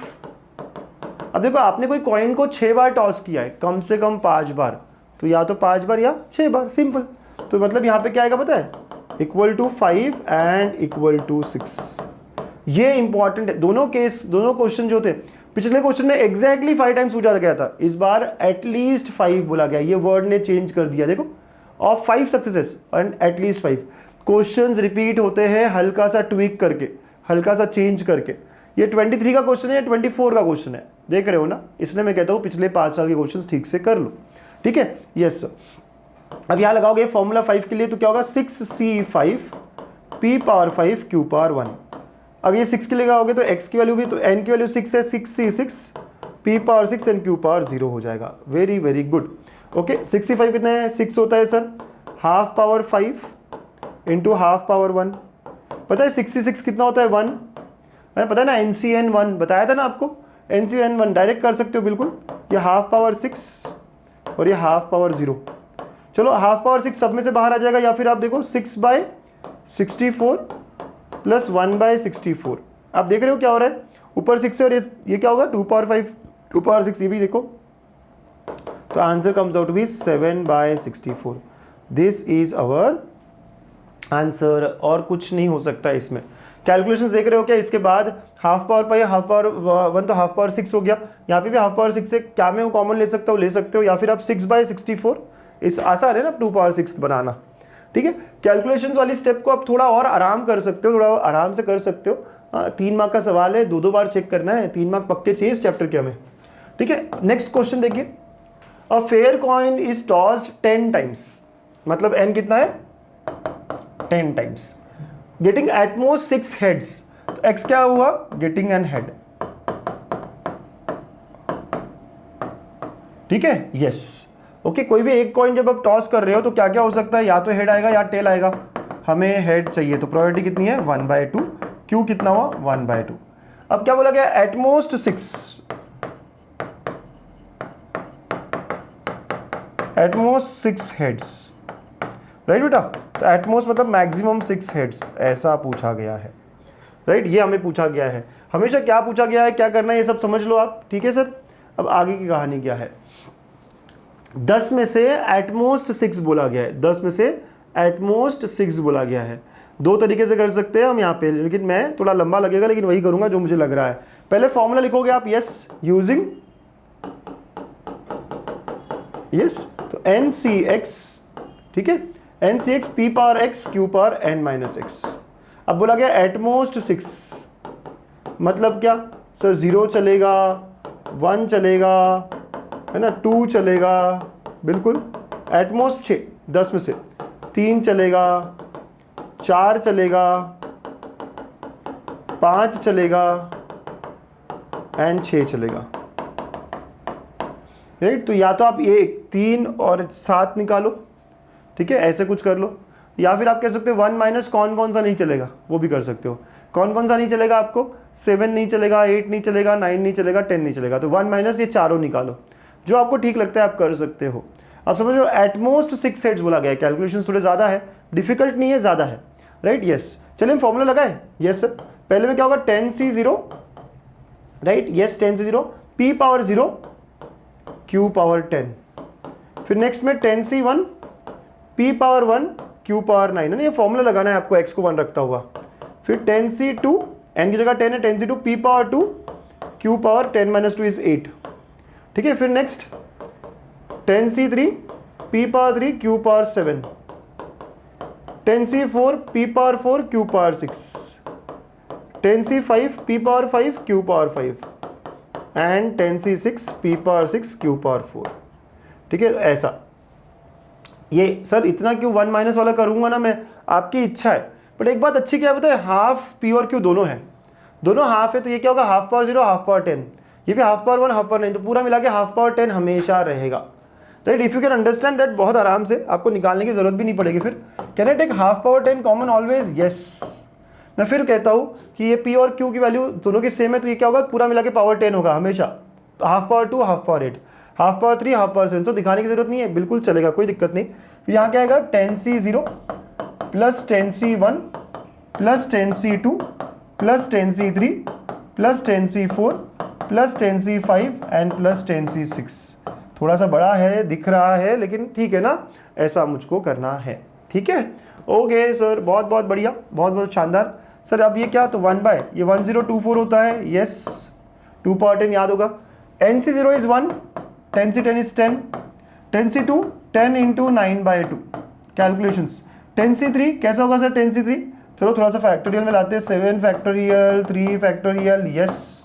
अब देखो आपने कोई कॉइन को 6 बार टॉस किया है, कम से कम 5 बार, तो या तो 5 बार या 6 बार, सिंपल। तो मतलब यहाँ पे क्या आएगा पता है, equal to 5 and equal to 6। ये इंपॉर्टेंट है, दोनों केस, दोनों क्वेश्चन जो थे, पिछले क्वेश्चन में एग्जैक्टली 5 टाइम्स पूछा गया था, इस बार एटलीस्ट 5 बोला गया, ये वर्ड ने चेंज कर दिया। देखो, of 5 successes and at least 5, questions repeat होते हैं हल्का सा ट्विक करके, हल्का सा चेंज करके। ये 23 का क्वेश्चन है, 24 का क्वेश्चन है, देख रहे हो ना, इसलिए मैं कहता हूँ पिछले 5 साल के क्वेश्चंस ठीक से कर लो। ठीक है, यस। अब यहाँ लगाओगे फॉर्मूला 5 के लिए, तो क्या होगा, 6c5 p power 5 q power 1। अगर ये 6 के लिए लगाओगे तो x की वैल्यू भी, तो n की वैल्यू 6 है, 6c6 p power 6 and q power 0 हो जाएगा। Very very good. Okay, 6c5 कितना है, 6 होता है sir, half power 5 into half power 1। पता है 66 कितना होता है, 1। मैंने पता है ना, NCN1 बताया था ना आपको, NCN1 डायरेक्ट कर सकते हो बिल्कुल। ये हाफ पावर 6 और ये हाफ पावर 0। चलो हाफ पावर 6 सब में से बाहर आ जाएगा, या फिर आप देखो 6/64 प्लस 1/64। आप देख रहे हो क्या हो रहा है, ऊपर 6 है और ये क्या होगा, 2 पावर 5, 2 पावर 6, ये भी देखो। तो answer comes out to be 7/64। This is our answer, और कुछ नहीं हो सकता इसमें। कैलकुलेशंस देख रहे हो क्या, इसके बाद हाफ पावर पाई, हाफ पावर 1 तो हाफ पावर 6 हो गया, यहाँ पे भी हाफ पावर 6 से क्या मैं कॉमन ले सकता हूँ, ले सकते हो, या फिर आप 6/64, इस आसान है ना 2 पावर 6 बनाना। ठीक है, कैलकुलेशंस वाली स्टेप को आप थोड़ा और आराम कर सकते हो, थोड़ा आराम से कर सकते हो। 3 मार्क का सवाल है, 2 बार चेक करना है, 3 मार्क पक्के चाहिए इस चैप्टर के हमें। ठीक है, नेक्स्ट क्वेश्चन देखिए, a fair coin is tossed 10 times, मतलब n कितना है, 10 टाइम्स, गेटिंग एटमोस्ट 6 हेड्स। तो x क्या हुआ, गेटिंग एन हेड। ठीक है, यस। ओके, कोई भी एक कॉइन जब आप टॉस कर रहे हो तो क्या क्या हो सकता है, या तो हेड आएगा या टेल आएगा, हमें हेड चाहिए, तो प्रोबेबिलिटी कितनी है, 1/2। क्यू कितना हुआ, 1/2। अब क्या बोला गया, एटमोस्ट 6, एटमोस्ट 6 हेड्स, राइट बेटा। तो एटमोस्ट मतलब मैक्सिमम 6 हेड्स, ऐसा पूछा गया है, राइट। ये हमें पूछा गया है, हमेशा क्या पूछा गया है, क्या करना है, ये सब समझ लो आप। ठीक है सर, अब आगे की कहानी क्या है। 10 में से एटमोस्ट 6 बोला गया है, 10 में से एटमोस्ट 6 बोला गया है। 2 तरीके से कर सकते हैं हम यहाँ पे, लेकिन मैं थोड़ा लंबा लगेगा, लेकिन वही करूंगा जो मुझे लग रहा है। पहले फॉर्मूला लिखोगे आप, यस, यूजिंग, यस, तो NCX, ठीक है, NCX p power x q power n minus x। अब बोला गया एटमोस्ट 6, मतलब क्या सर, 0 चलेगा, 1 चलेगा, है ना, 2 चलेगा, बिल्कुल। एटमोस्ट 6, 10 में से 3 चलेगा, 4 चलेगा, 5 चलेगा एंड 6 चलेगा, राइट। तो या तो आप ये 3 और 7 निकालो, ठीक है, ऐसे कुछ कर लो, या फिर आप कह सकते हो 1 माइनस कौन कौन सा नहीं चलेगा, वो भी कर सकते हो। कौन कौन सा नहीं चलेगा आपको, 7 नहीं चलेगा, 8 नहीं चलेगा, 9 नहीं चलेगा, 10 नहीं चलेगा, तो 1 माइनस ये चारों निकालो, जो आपको ठीक लगता है आप कर सकते हो। अब समझ लो एटमोस्ट 6 हेड्स बोला गया है, कैलकुलेशन थोड़े ज़्यादा है, डिफिकल्ट नहीं है, ज़्यादा है, राइट, यस। चलिए हम फॉर्मूला लगाए, यस सर। पहले में क्या होगा, 10c0, right, yes, 10c0 p power 0 q power 10, फिर नेक्स्ट में 10c1 p power 1 q power 9, है ना, ये फॉर्मूला लगाना है आपको, x को 1 रखता हुआ। फिर 10c2, n की जगह 10 है, 10c2 p power 2 q power 10 minus 2 is 8, ठीक है। फिर next 10c3 p power 3 q power 7, 10c4 p power 4 q power 6, 10c5 p power 5 q power 5, and 10c6 p power 6 q power 4। ठीक है, ऐसा। ये सर इतना क्यों 1 माइनस वाला करूँगा ना मैं, आपकी इच्छा है। बट एक बात अच्छी क्या बताए, हाफ p और q दोनों है, दोनों हाफ है, तो ये क्या होगा हाफ पावर 0 हाफ पावर 10, ये भी हाफ पावर 1 हाफ पावर 9, तो पूरा मिला के हाफ पावर 10 हमेशा रहेगा। Right, if you can understand that, बहुत आराम से, आपको निकालने की जरूरत भी नहीं पड़ेगी। फिर can I take half power 10 common always, yes. मैं फिर कहता हूँ कि ये p और q की वैल्यू दोनों की सेम है, तो ये क्या होगा पूरा मिला के पावर 10 होगा हमेशा। तो half power 2 half power 8 half power 3 half power 7, तो दिखाने की जरूरत नहीं है, बिल्कुल चलेगा, कोई दिक्कत नहीं। तो यहाँ क्या आएगा 10c0 plus 10c1 plus 10c2 plus 10c3 plus 10c4 plus 10c5 and plus 10c6। थोड़ा सा बड़ा है दिख रहा है, लेकिन ठीक है ना, ऐसा मुझको करना है। ठीक है, ओके सर, बहुत बहुत बढ़िया, बहुत बहुत शानदार। सर अब ये क्या, तो 1 बाय ये 1024 होता है, यस। 2 पावर 10 याद होगा। nc0 is 1, 10c10 is 10, 10c2 10 into 9/2 calculations. 10c3 कैसा होगा सर 10c3, चलो थोड़ा सा फैक्टोरियल में लाते हैं, 7 factorial 3 factorial, yes.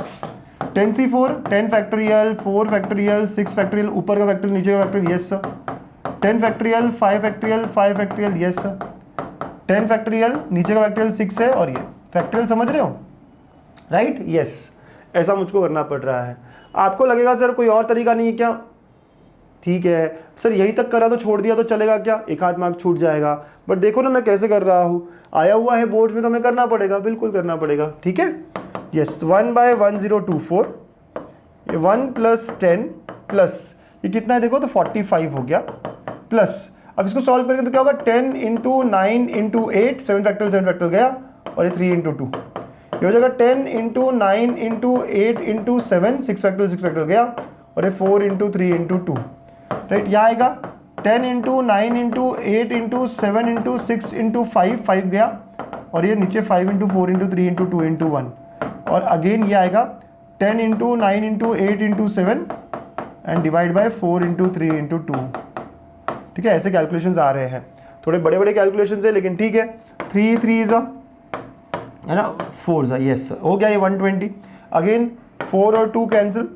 10c4 10 factorial 4 factorial 6 factorial, ऊपर का फैक्टोरियल नीचे का factorial, yes sir. 10 factorial 5 factorial 5 factorial, yes sir. 10 factorial नीचे का फैक्टोरियल 6 है, और ये फैक्टोरियल समझ रहे हो, राइट, यस। ऐसा मुझको करना पड़ रहा है। आपको लगेगा सर कोई और तरीका नहीं है क्या, ठीक है सर, यही तक करा तो छोड़ दिया तो चलेगा क्या, एक आध मार्क छूट जाएगा। बट देखो ना मैं कैसे कर रहा हूँ, आया हुआ है बोर्ड में तो हमें करना पड़ेगा, बिल्कुल करना पड़ेगा। ठीक है, यस। 1 बाय 1024, ये 1 प्लस 10 प्लस ये कितना है देखो, तो 45 हो गया, प्लस अब इसको सॉल्व करेंगे तो क्या होगा 10 इंटू 9 इंटू 8, 7 फैक्टोरियल गया, और ये 3 इंटू 2, ये हो जाएगा 10 इंटू 9 इंटू 8 इंटू 7, 6 फैक्टोरियल गया, और ये 4 इंटू 3 इंटू 2, राइट। यहाँ आएगा 10 into 9 into 8 into 7 into 6 into 5 गया, और ये नीचे 5 इंटू 4 इंटू 3 इंटू 2 इंटू 1, और अगेन ये आएगा 10 into 9 into 8 into 7 and divide by 4 into 3 into 2। ठीक है, ऐसे कैलकुलेशंस आ रहे हैं, थोड़े बड़े बड़े कैलकुलेशंस है, लेकिन ठीक है। 3 3 है ना, 4 यस, हो गया ये 120। अगेन 4 और 2 कैंसिल,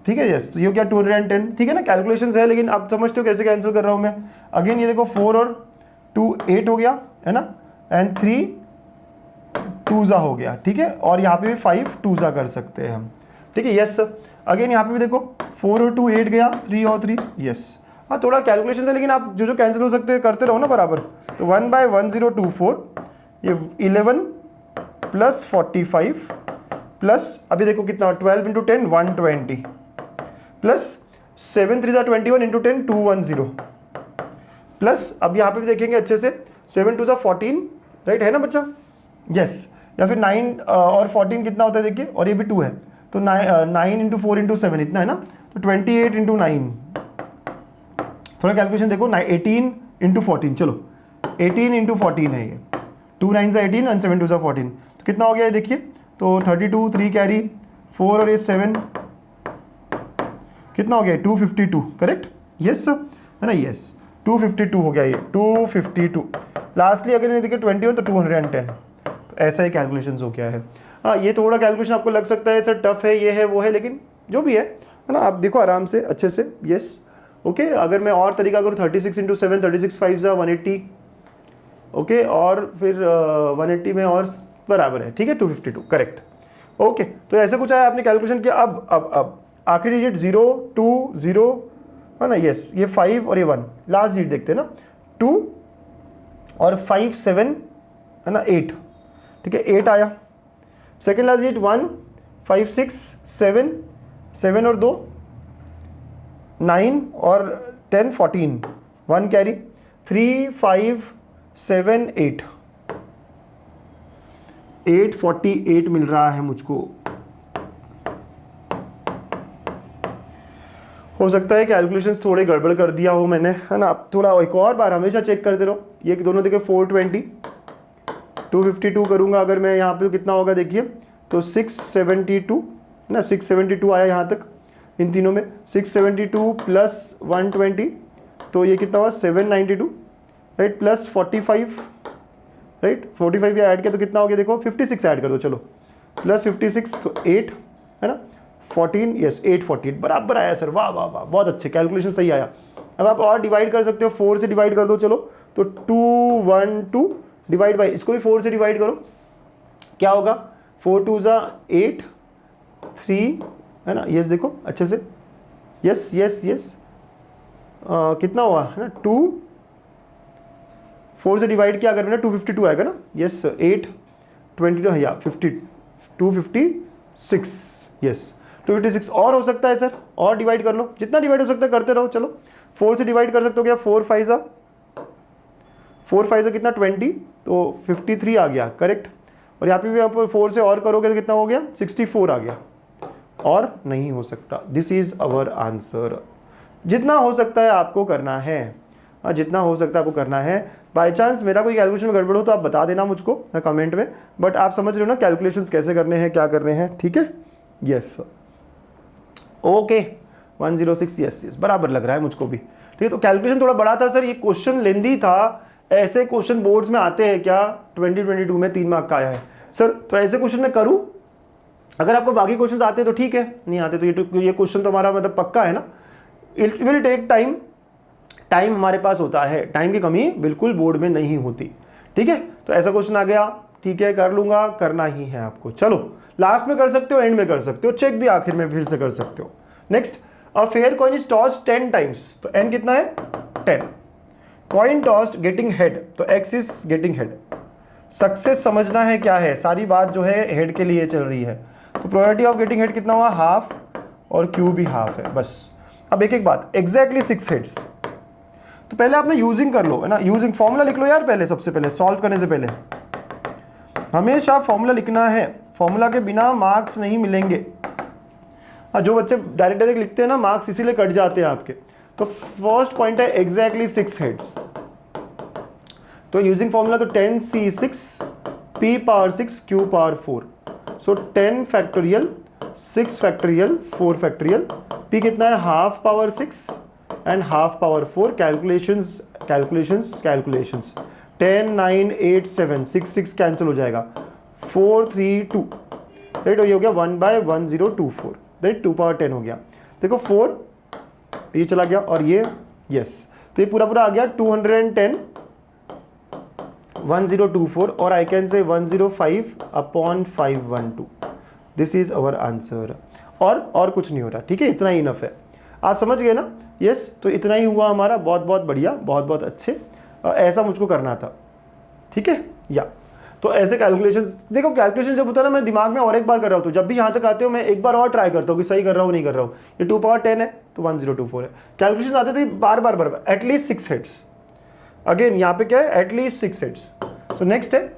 ठीक है, यस। तो ये क्या 210, ठीक है ना, कैलकुलेशंस है, लेकिन आप समझते हो कैसे कैंसिल कर रहा हूँ मैं। अगेन ये देखो 4 और 2 8 हो गया, है ना, एंड 3 2 हो गया, ठीक है, और यहाँ पे भी 5 2 कर सकते हैं हम, ठीक है, यस। अगेन यहाँ पे भी देखो 4 और 2 8 गया, 3 और 3, यस। हाँ थोड़ा कैलकुलेशन है, लेकिन आप जो जो कैंसिल हो सकते हैं करते रहो ना बराबर। तो 1 बाय 1024, ये 11 प्लस 45 प्लस अभी देखो कितना 12 इंटू 10 120 प्लस 7 3 21 इंटू 10 210 प्लस अब यहाँ पे भी देखेंगे अच्छे से 7 2 14, राइट है ना बच्चा, यस। या फिर 9 और 14 कितना होता है देखिए, और ये भी 2 है, तो 9 इंटू 4 इंटू 7 इतना है ना, तो 28 इंटू 9, थोड़ा कैलकुलेशन देखो 18 इंटू 14, चलो 18 इंटू 14 है ये, 2 9 18 एंड 7 2 14, तो कितना हो गया ये देखिए, तो 32 3 कैरी 4 और ये 7 कितना हो गया 252, करेक्ट, यस सर, है ना, यस 252 हो गया ये 252। लास्टली अगर ये देखिए 21 तो 210, तो ऐसा ही कैलकुलेशन हो गया है। हाँ ये थोड़ा कैलकुलेशन आपको लग सकता है सर टफ है, ये है वो है, लेकिन जो भी है ना, आप देखो आराम से अच्छे से, यस ओके। अगर मैं और तरीका करूँ 36 इंटू 7 36 5 180, ओके, और फिर 180 में और बराबर है, ठीक है 252, करेक्ट, ओके। तो ऐसे कुछ आया, आपने कैलकुलेशन किया। अब आखिरी डिजिट 0 2 0 है ना, यस, ये 5 और ये 1, लास्ट डिजिट देखते हैं ना, 2 और 5 7 है ना 8, ठीक है 8 आया। सेकेंड लास्ट डिजिट 1 5 6 7 7 और 2 9 और 10 14, 1 कैरी 3 5 7 8 848 मिल रहा है मुझको। हो सकता है कैलकुलेशंस थोड़े गड़बड़ कर दिया हो मैंने, है ना। अब थोड़ा एक और बार हमेशा चेक करते रहो। ये दोनों देखिए 420 252 करूंगा अगर मैं यहाँ पे, कितना होगा देखिए, तो 672 है ना, 672 आया यहाँ तक इन तीनों में। 672 प्लस 120, तो ये कितना हुआ 792, राइट, प्लस 45, राइट 45 ये ऐड किया तो कितना हो गया देखो 56 ऐड कर दो, चलो प्लस 56 तो 8 है ना, 14, यस 848 बराबर आया सर, वाह वाह वाह, बहुत अच्छे, कैलकुलेशन सही आया। अब आप और डिवाइड कर सकते हो, 4 से डिवाइड कर दो, चलो तो 212 डिवाइड बाई, इसको भी 4 से डिवाइड करो, क्या होगा 4 2 ज़ा 8 3, है ना, यस देखो अच्छे से, यस यस यस, कितना हुआ है ना 2, 4 से डिवाइड क्या करें ना 252 आएगा ना, यस 8 22 या 50 256, यस 256 और हो सकता है सर, और डिवाइड कर लो, जितना डिवाइड हो सकता है करते रहो, चलो 4 से डिवाइड कर सकते हो क्या, 4 5 ज़ा कितना 20, तो 53 आ गया करेक्ट, और यहाँ पे भी आप 4 से और करोगे तो कितना हो गया 64 आ गया, और नहीं हो सकता। This is our answer. जितना हो सकता है आपको करना है, जितना हो सकता है आपको करना है। बाय चांस मेरा कोई कैलकुलेशन में गड़बड़ हो तो आप बता देना मुझको कमेंट में, बट आप समझ रहे हो ना कैलकुलेशंस कैसे करने हैं, क्या करने हैं, ठीक है, यस ओके 106, यस यस बराबर लग रहा है मुझको भी, ठीक है। तो कैलकुलेशन थोड़ा बड़ा था सर, ये क्वेश्चन लेंदी था, ऐसे क्वेश्चन बोर्ड्स में आते हैं क्या, 2022 में 3 मार्क का आया है सर, तो ऐसे क्वेश्चन मैं करूँ, अगर आपको बाकी क्वेश्चन आते हैं तो ठीक है, नहीं आते तो ये क्वेश्चन तो हमारा मतलब पक्का है ना, it will take time, time हमारे पास होता है, टाइम की कमी बिल्कुल बोर्ड में नहीं होती, ठीक है। तो ऐसा क्वेश्चन आ गया, ठीक है, कर लूंगा, करना ही है आपको, चलो लास्ट में कर सकते हो, एंड में कर सकते हो, चेक भी आखिर में फिर से कर सकते हो। Next, a fair coin is tossed 10 times, तो एन कितना है 10, कॉइन टॉस्ड गेटिंग हेड, तो x is getting head, success समझना है क्या है, सारी बात जो है हेड के लिए चल रही है, तो प्रोबेबिलिटी ऑफ गेटिंग हेड कितना हुआ हाफ, और क्यू भी हाफ है बस। अब एक एक बात, एग्जैक्टली 6 हेड्स, तो पहले आपने यूजिंग कर लो, है ना, यूजिंग फॉर्मूला लिख लो यार पहले, सबसे पहले सॉल्व करने से पहले हमेशा फॉर्मूला लिखना है, फॉर्मूला के बिना मार्क्स नहीं मिलेंगे। जो बच्चे डायरेक्ट लिखते हैं ना मार्क्स इसीलिए कट जाते हैं आपके। तो फर्स्ट पॉइंट है एग्जैक्टली 6 हेड्स, तो यूजिंग फॉर्मूला तो 10c6 p power 6 q power 4, सो 10 फैक्टोरियल 6 फैक्टोरियल 4 फैक्टोरियल, p कितना है half power 6 and half power 4, calculations 10 9 8 7 6 6 cancel हो जाएगा, 4 3 2 राइट, ये हो गया 1/1024 राइट, 2 पावर 10 हो गया, देखो 4 ये चला गया और ये यस, तो ये पूरा पूरा आ गया 210 1024, और आई कैन से 105/512, दिस इज अवर आंसर, और कुछ नहीं हो रहा, ठीक है, इतना ही इनफ है, आप समझ गए ना, यस तो इतना ही हुआ हमारा, बहुत बहुत बढ़िया, बहुत बहुत अच्छे, ऐसा मुझको करना था, ठीक है, या तो ऐसे कैलकुलेशंस, देखो कैलकुलेशन जब होता है ना, मैं दिमाग में और एक बार कर रहा हूँ, तो जब भी यहाँ तक आते हो मैं एक बार और ट्राई करता हूँ कि सही कर रहा हूँ नहीं कर रहा हूँ, ये 2 पावर 10 है तो 1024 है, कैलकुलेशन आते थे बार बार एटलीस्ट 6 हेड्स, अगेन यहाँ पे क्या है एटलीस्ट 6 हेड्स, सो नेक्स्ट है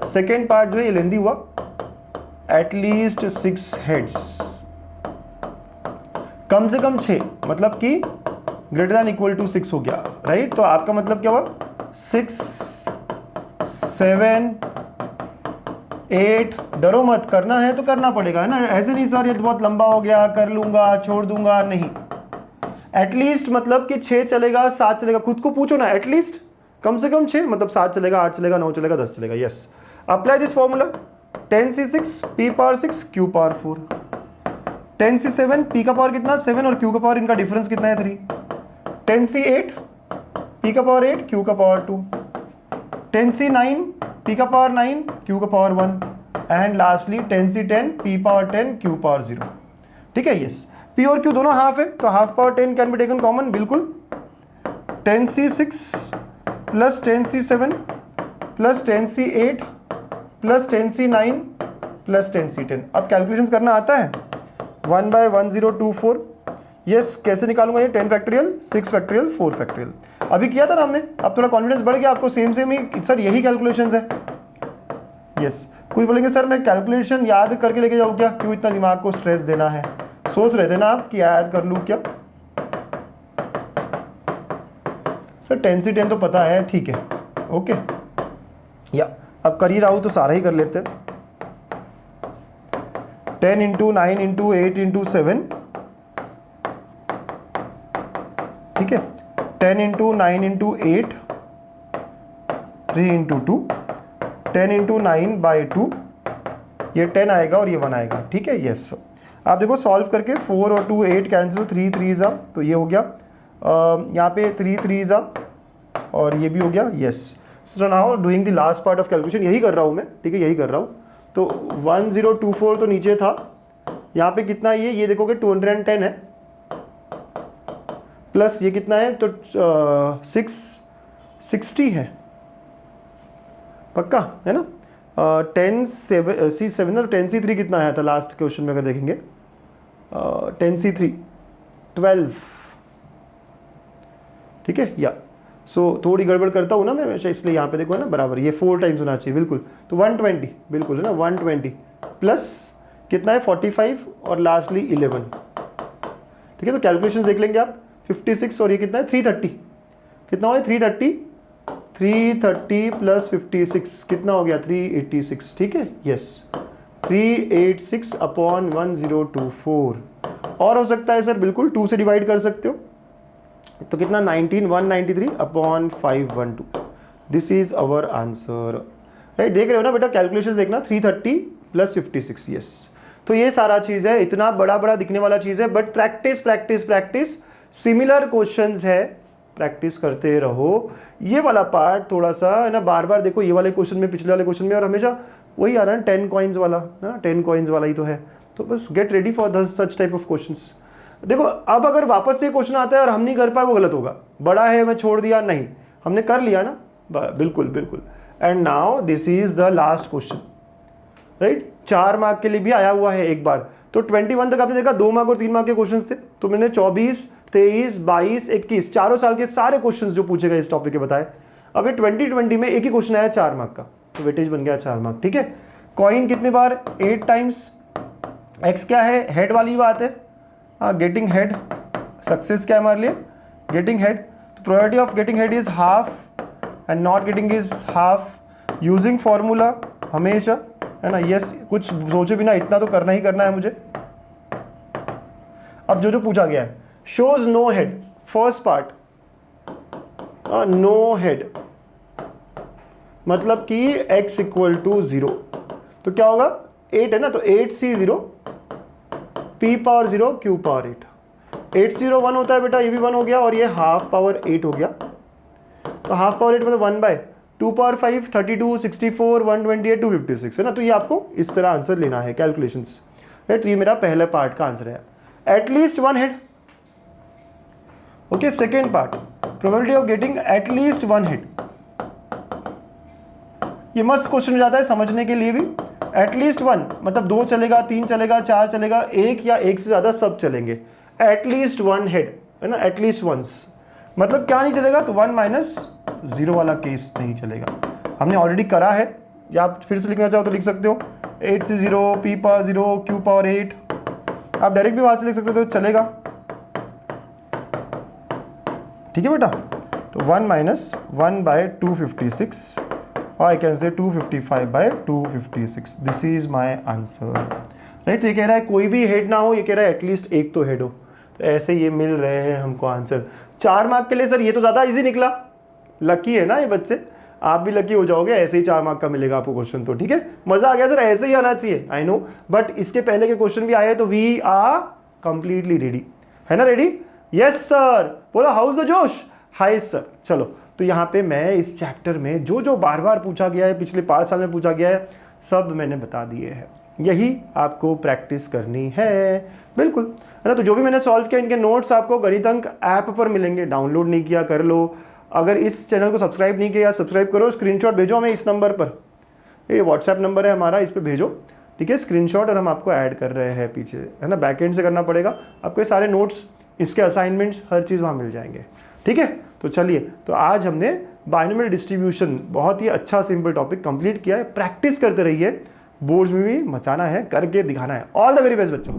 सेकेंड पार्ट जो है ये लेंदी हुआ, एटलीस्ट 6 हेड्स, कम से कम 6, मतलब कि ग्रेटर दैन इक्वल टू 6 हो गया राइट, तो आपका मतलब क्या हुआ 6 7 8, डरो मत, करना है तो करना पड़ेगा, है ना, ऐसे नहीं सर ये तो बहुत लंबा हो गया, कर लूंगा छोड़ दूंगा, नहीं, एटलीस्ट मतलब कि 6 चलेगा 7 चलेगा, खुद को पूछो ना, एटलीस्ट कम से कम 6, मतलब 7 चलेगा 8 चलेगा 9 चलेगा 10 चलेगा, yes apply this formula, 10c6 p power 6 q power 4, 10c7 p का पावर कितना 7 और q का पावर इनका डिफरेंस कितना है 3, 10c8 p का पावर 8 q का पावर 2, 10c9 p का पावर 9 q का power 1, and lastly 10c10 p power 10 q power 0, ठीक है, यस p और q दोनों हाफ है, तो half power 10 can be taken common, बिल्कुल 10c6 plus 10c7 plus 10c8 plus 10c9 plus 10c10, अब कैलकुलेशंस करना आता है, 1/1024, यस कैसे निकालूंगा ये, 10 फैक्टोरियल 6 फैक्टोरियल 4 फैक्टोरियल, अभी किया था ना हमने, अब थोड़ा कॉन्फिडेंस बढ़ गया आपको, सेम ही सर यही कैलकुलेशंस है, यस कुछ बोलेंगे सर मैं कैलकुलेशन याद करके लेके जाऊँ क्या, क्यों इतना दिमाग को स्ट्रेस देना है, सोच रहे थे ना आप कि याद कर लूँ क्या, सर 10c10 तो पता है, ठीक है ओके, या अब कर ही रहा हूँ तो सारा ही कर लेते हैं, 10 इंटू 9 इंटू 8 इंटू 7, ठीक है, 10 into 9 into 8, 3 into 2, 10 into 9 by 2, ये 10 आएगा और ये 1 आएगा, ठीक है, यस आप देखो सॉल्व करके 4 और 2 8 कैंसिल, 3 3 ज़ा, तो ये हो गया। यहाँ पे 3 3 ज़ा और ये भी हो गया। Yes, so now doing the last part of calculation, यही कर रहा हूँ मैं, ठीक है, यही कर रहा हूँ। तो 1024 तो नीचे था, यहाँ पे कितना है ये देखोगे 210 है, प्लस ये कितना है तो 660 है, पक्का है ना। 10C7 और 10C3 कितना आया था लास्ट क्वेश्चन में अगर देखेंगे, 10C3 12, ठीक है। या सो थोड़ी गड़बड़ करता हूँ ना मैं हमेशा, इसलिए यहाँ पे देखो है ना बराबर, ये 4 टाइम्स होना चाहिए बिल्कुल। तो 120 बिल्कुल है ना, 120 प्लस कितना है 45 और लास्टली 11, ठीक है। तो कैलकुलेशन देख लेंगे आप, 56 और ये कितना है 330, कितना हुआ 330 प्लस 56 कितना हो गया 386, ठीक है। यस, 386 अपॉन 1024, और हो सकता है सर बिल्कुल 2 से डिवाइड कर सकते हो, तो कितना 193 upon 512, this is our answer, right. देख रहे हो ना बेटा, कैलकुलेशन देखना 330 प्लस 56, यस। तो ये सारा चीज़ है, इतना बड़ा बड़ा दिखने वाला चीज़ है, but practice practice practice, similar questions है, प्रैक्टिस करते रहो। ये वाला पार्ट थोड़ा सा है ना, बार बार देखो, ये वाले क्वेश्चन में, पिछले वाले क्वेश्चन में, और हमेशा वही आ रहा है 10 कॉइन्स वाला ना, 10 कॉइन्स वाला ही तो है। तो बस get ready for such type of questions. देखो अब अगर वापस से क्वेश्चन आता है और हम नहीं कर पाए, वो गलत होगा। बड़ा है मैं छोड़ दिया, नहीं, हमने कर लिया ना, बिल्कुल बिल्कुल। And now this is the last question, right. 4 mark के लिए भी आया हुआ है एक बार, तो 21 तक आपने देखा 2 मार्क और 3 मार्क के क्वेश्चंस थे, तो मैंने 24 23 22 21 चारों साल के सारे क्वेश्चंस जो पूछे गए इस टॉपिक के बताए। अब ये 2020 में एक ही क्वेश्चन आया 4 मार्क का, तो वेटेज बन गया 4 मार्क, ठीक है। कॉइन कितने बार 8 टाइम्स, एक्स क्या है, हेड वाली बात है, हाँ, गेटिंग हेड, सक्सेस क्या है हमारे लिए, गेटिंग हेड। तो probability of getting head is half and not getting is half, using formula हमेशा, है ना। यस, कुछ सोचे बिना इतना तो करना ही करना है मुझे। अब जो पूछा गया है, shows no head, first part, no head मतलब कि x इक्वल टू 0, तो क्या होगा 8 है ना, तो 8C0 p power 0 q power 8, 8 0 1 होता है बेटा, ये भी 1 हो गया, और ये हाफ पावर 8 हो गया। तो हाफ पावर 8 मतलब 1/2 पावर 5 32 64 128 256 है ना। तो ये आपको इस तरह आंसर लेना है कैलकुलेशंस, राइट। तो ये मेरा पहले पार्ट का आंसर है, at least 1 head. Okay, second part, probability of getting at least 1 head. ये मस्त क्वेश्चन हो जाता है समझने के लिए भी। एटलीस्ट 1 मतलब 2 चलेगा, 3 चलेगा, 4 चलेगा, 1 या 1 से ज़्यादा सब चलेंगे। एटलीस्ट 1 हेड है ना, एटलीस्ट वंस मतलब क्या नहीं चलेगा, तो 1 - 0 वाला केस नहीं चलेगा, हमने ऑलरेडी करा है। या आप फिर से लिखना चाहो तो लिख सकते हो 8C0 p power 0 q power 8, आप डायरेक्ट भी वहाँ से लिख सकते हो तो चलेगा, ठीक है बेटा। तो 1 - 1/256, और आई कैन से 255/256, this is my answer, right. तो ये कह रहा है कोई भी हेड ना हो, ये कह रहा है एटलीस्ट एक तो हेड हो, तो ऐसे ये मिल रहे हैं हमको आंसर 4 मार्क के लिए। सर ये तो ज़्यादा इजी निकला, लकी है ना ये बच्चे, आप भी लकी हो जाओगे, ऐसे ही 4 मार्क का मिलेगा आपको क्वेश्चन, तो ठीक है, मज़ा आ गया सर, ऐसे ही आना चाहिए, आई नो, बट इसके पहले के क्वेश्चन भी आए, तो वी आर कंप्लीटली रेडी, है ना, रेडी, यस सर, बोलो हाउस द जोश, हाय सर। चलो, तो यहाँ पे मैं इस चैप्टर में जो जो बार बार पूछा गया है, पिछले 5 साल में पूछा गया है, सब मैंने बता दिए हैं, यही आपको प्रैक्टिस करनी है, बिल्कुल, है ना। तो जो भी मैंने सॉल्व किया, इनके नोट्स आपको गणित अंक ऐप पर मिलेंगे, डाउनलोड नहीं किया कर लो। अगर इस चैनल को सब्सक्राइब नहीं किया, सब्सक्राइब करो, स्क्रीनशॉट भेजो हमें इस नंबर पर, ये व्हाट्सएप नंबर है हमारा, इस पर भेजो, ठीक है, स्क्रीनशॉट, और हम आपको ऐड कर रहे हैं पीछे, है ना, बैकएंड से करना पड़ेगा आपको, ये सारे नोट्स, इसके असाइनमेंट्स, हर चीज़ वहाँ मिल जाएंगे, ठीक है। तो चलिए, तो आज हमने बाइनोमियल डिस्ट्रीब्यूशन, बहुत ही अच्छा सिंपल टॉपिक कंप्लीट किया है, प्रैक्टिस करते रहिए, बोर्ड्स में भी मचाना है, करके दिखाना है। ऑल द वेरी बेस्ट बच्चों।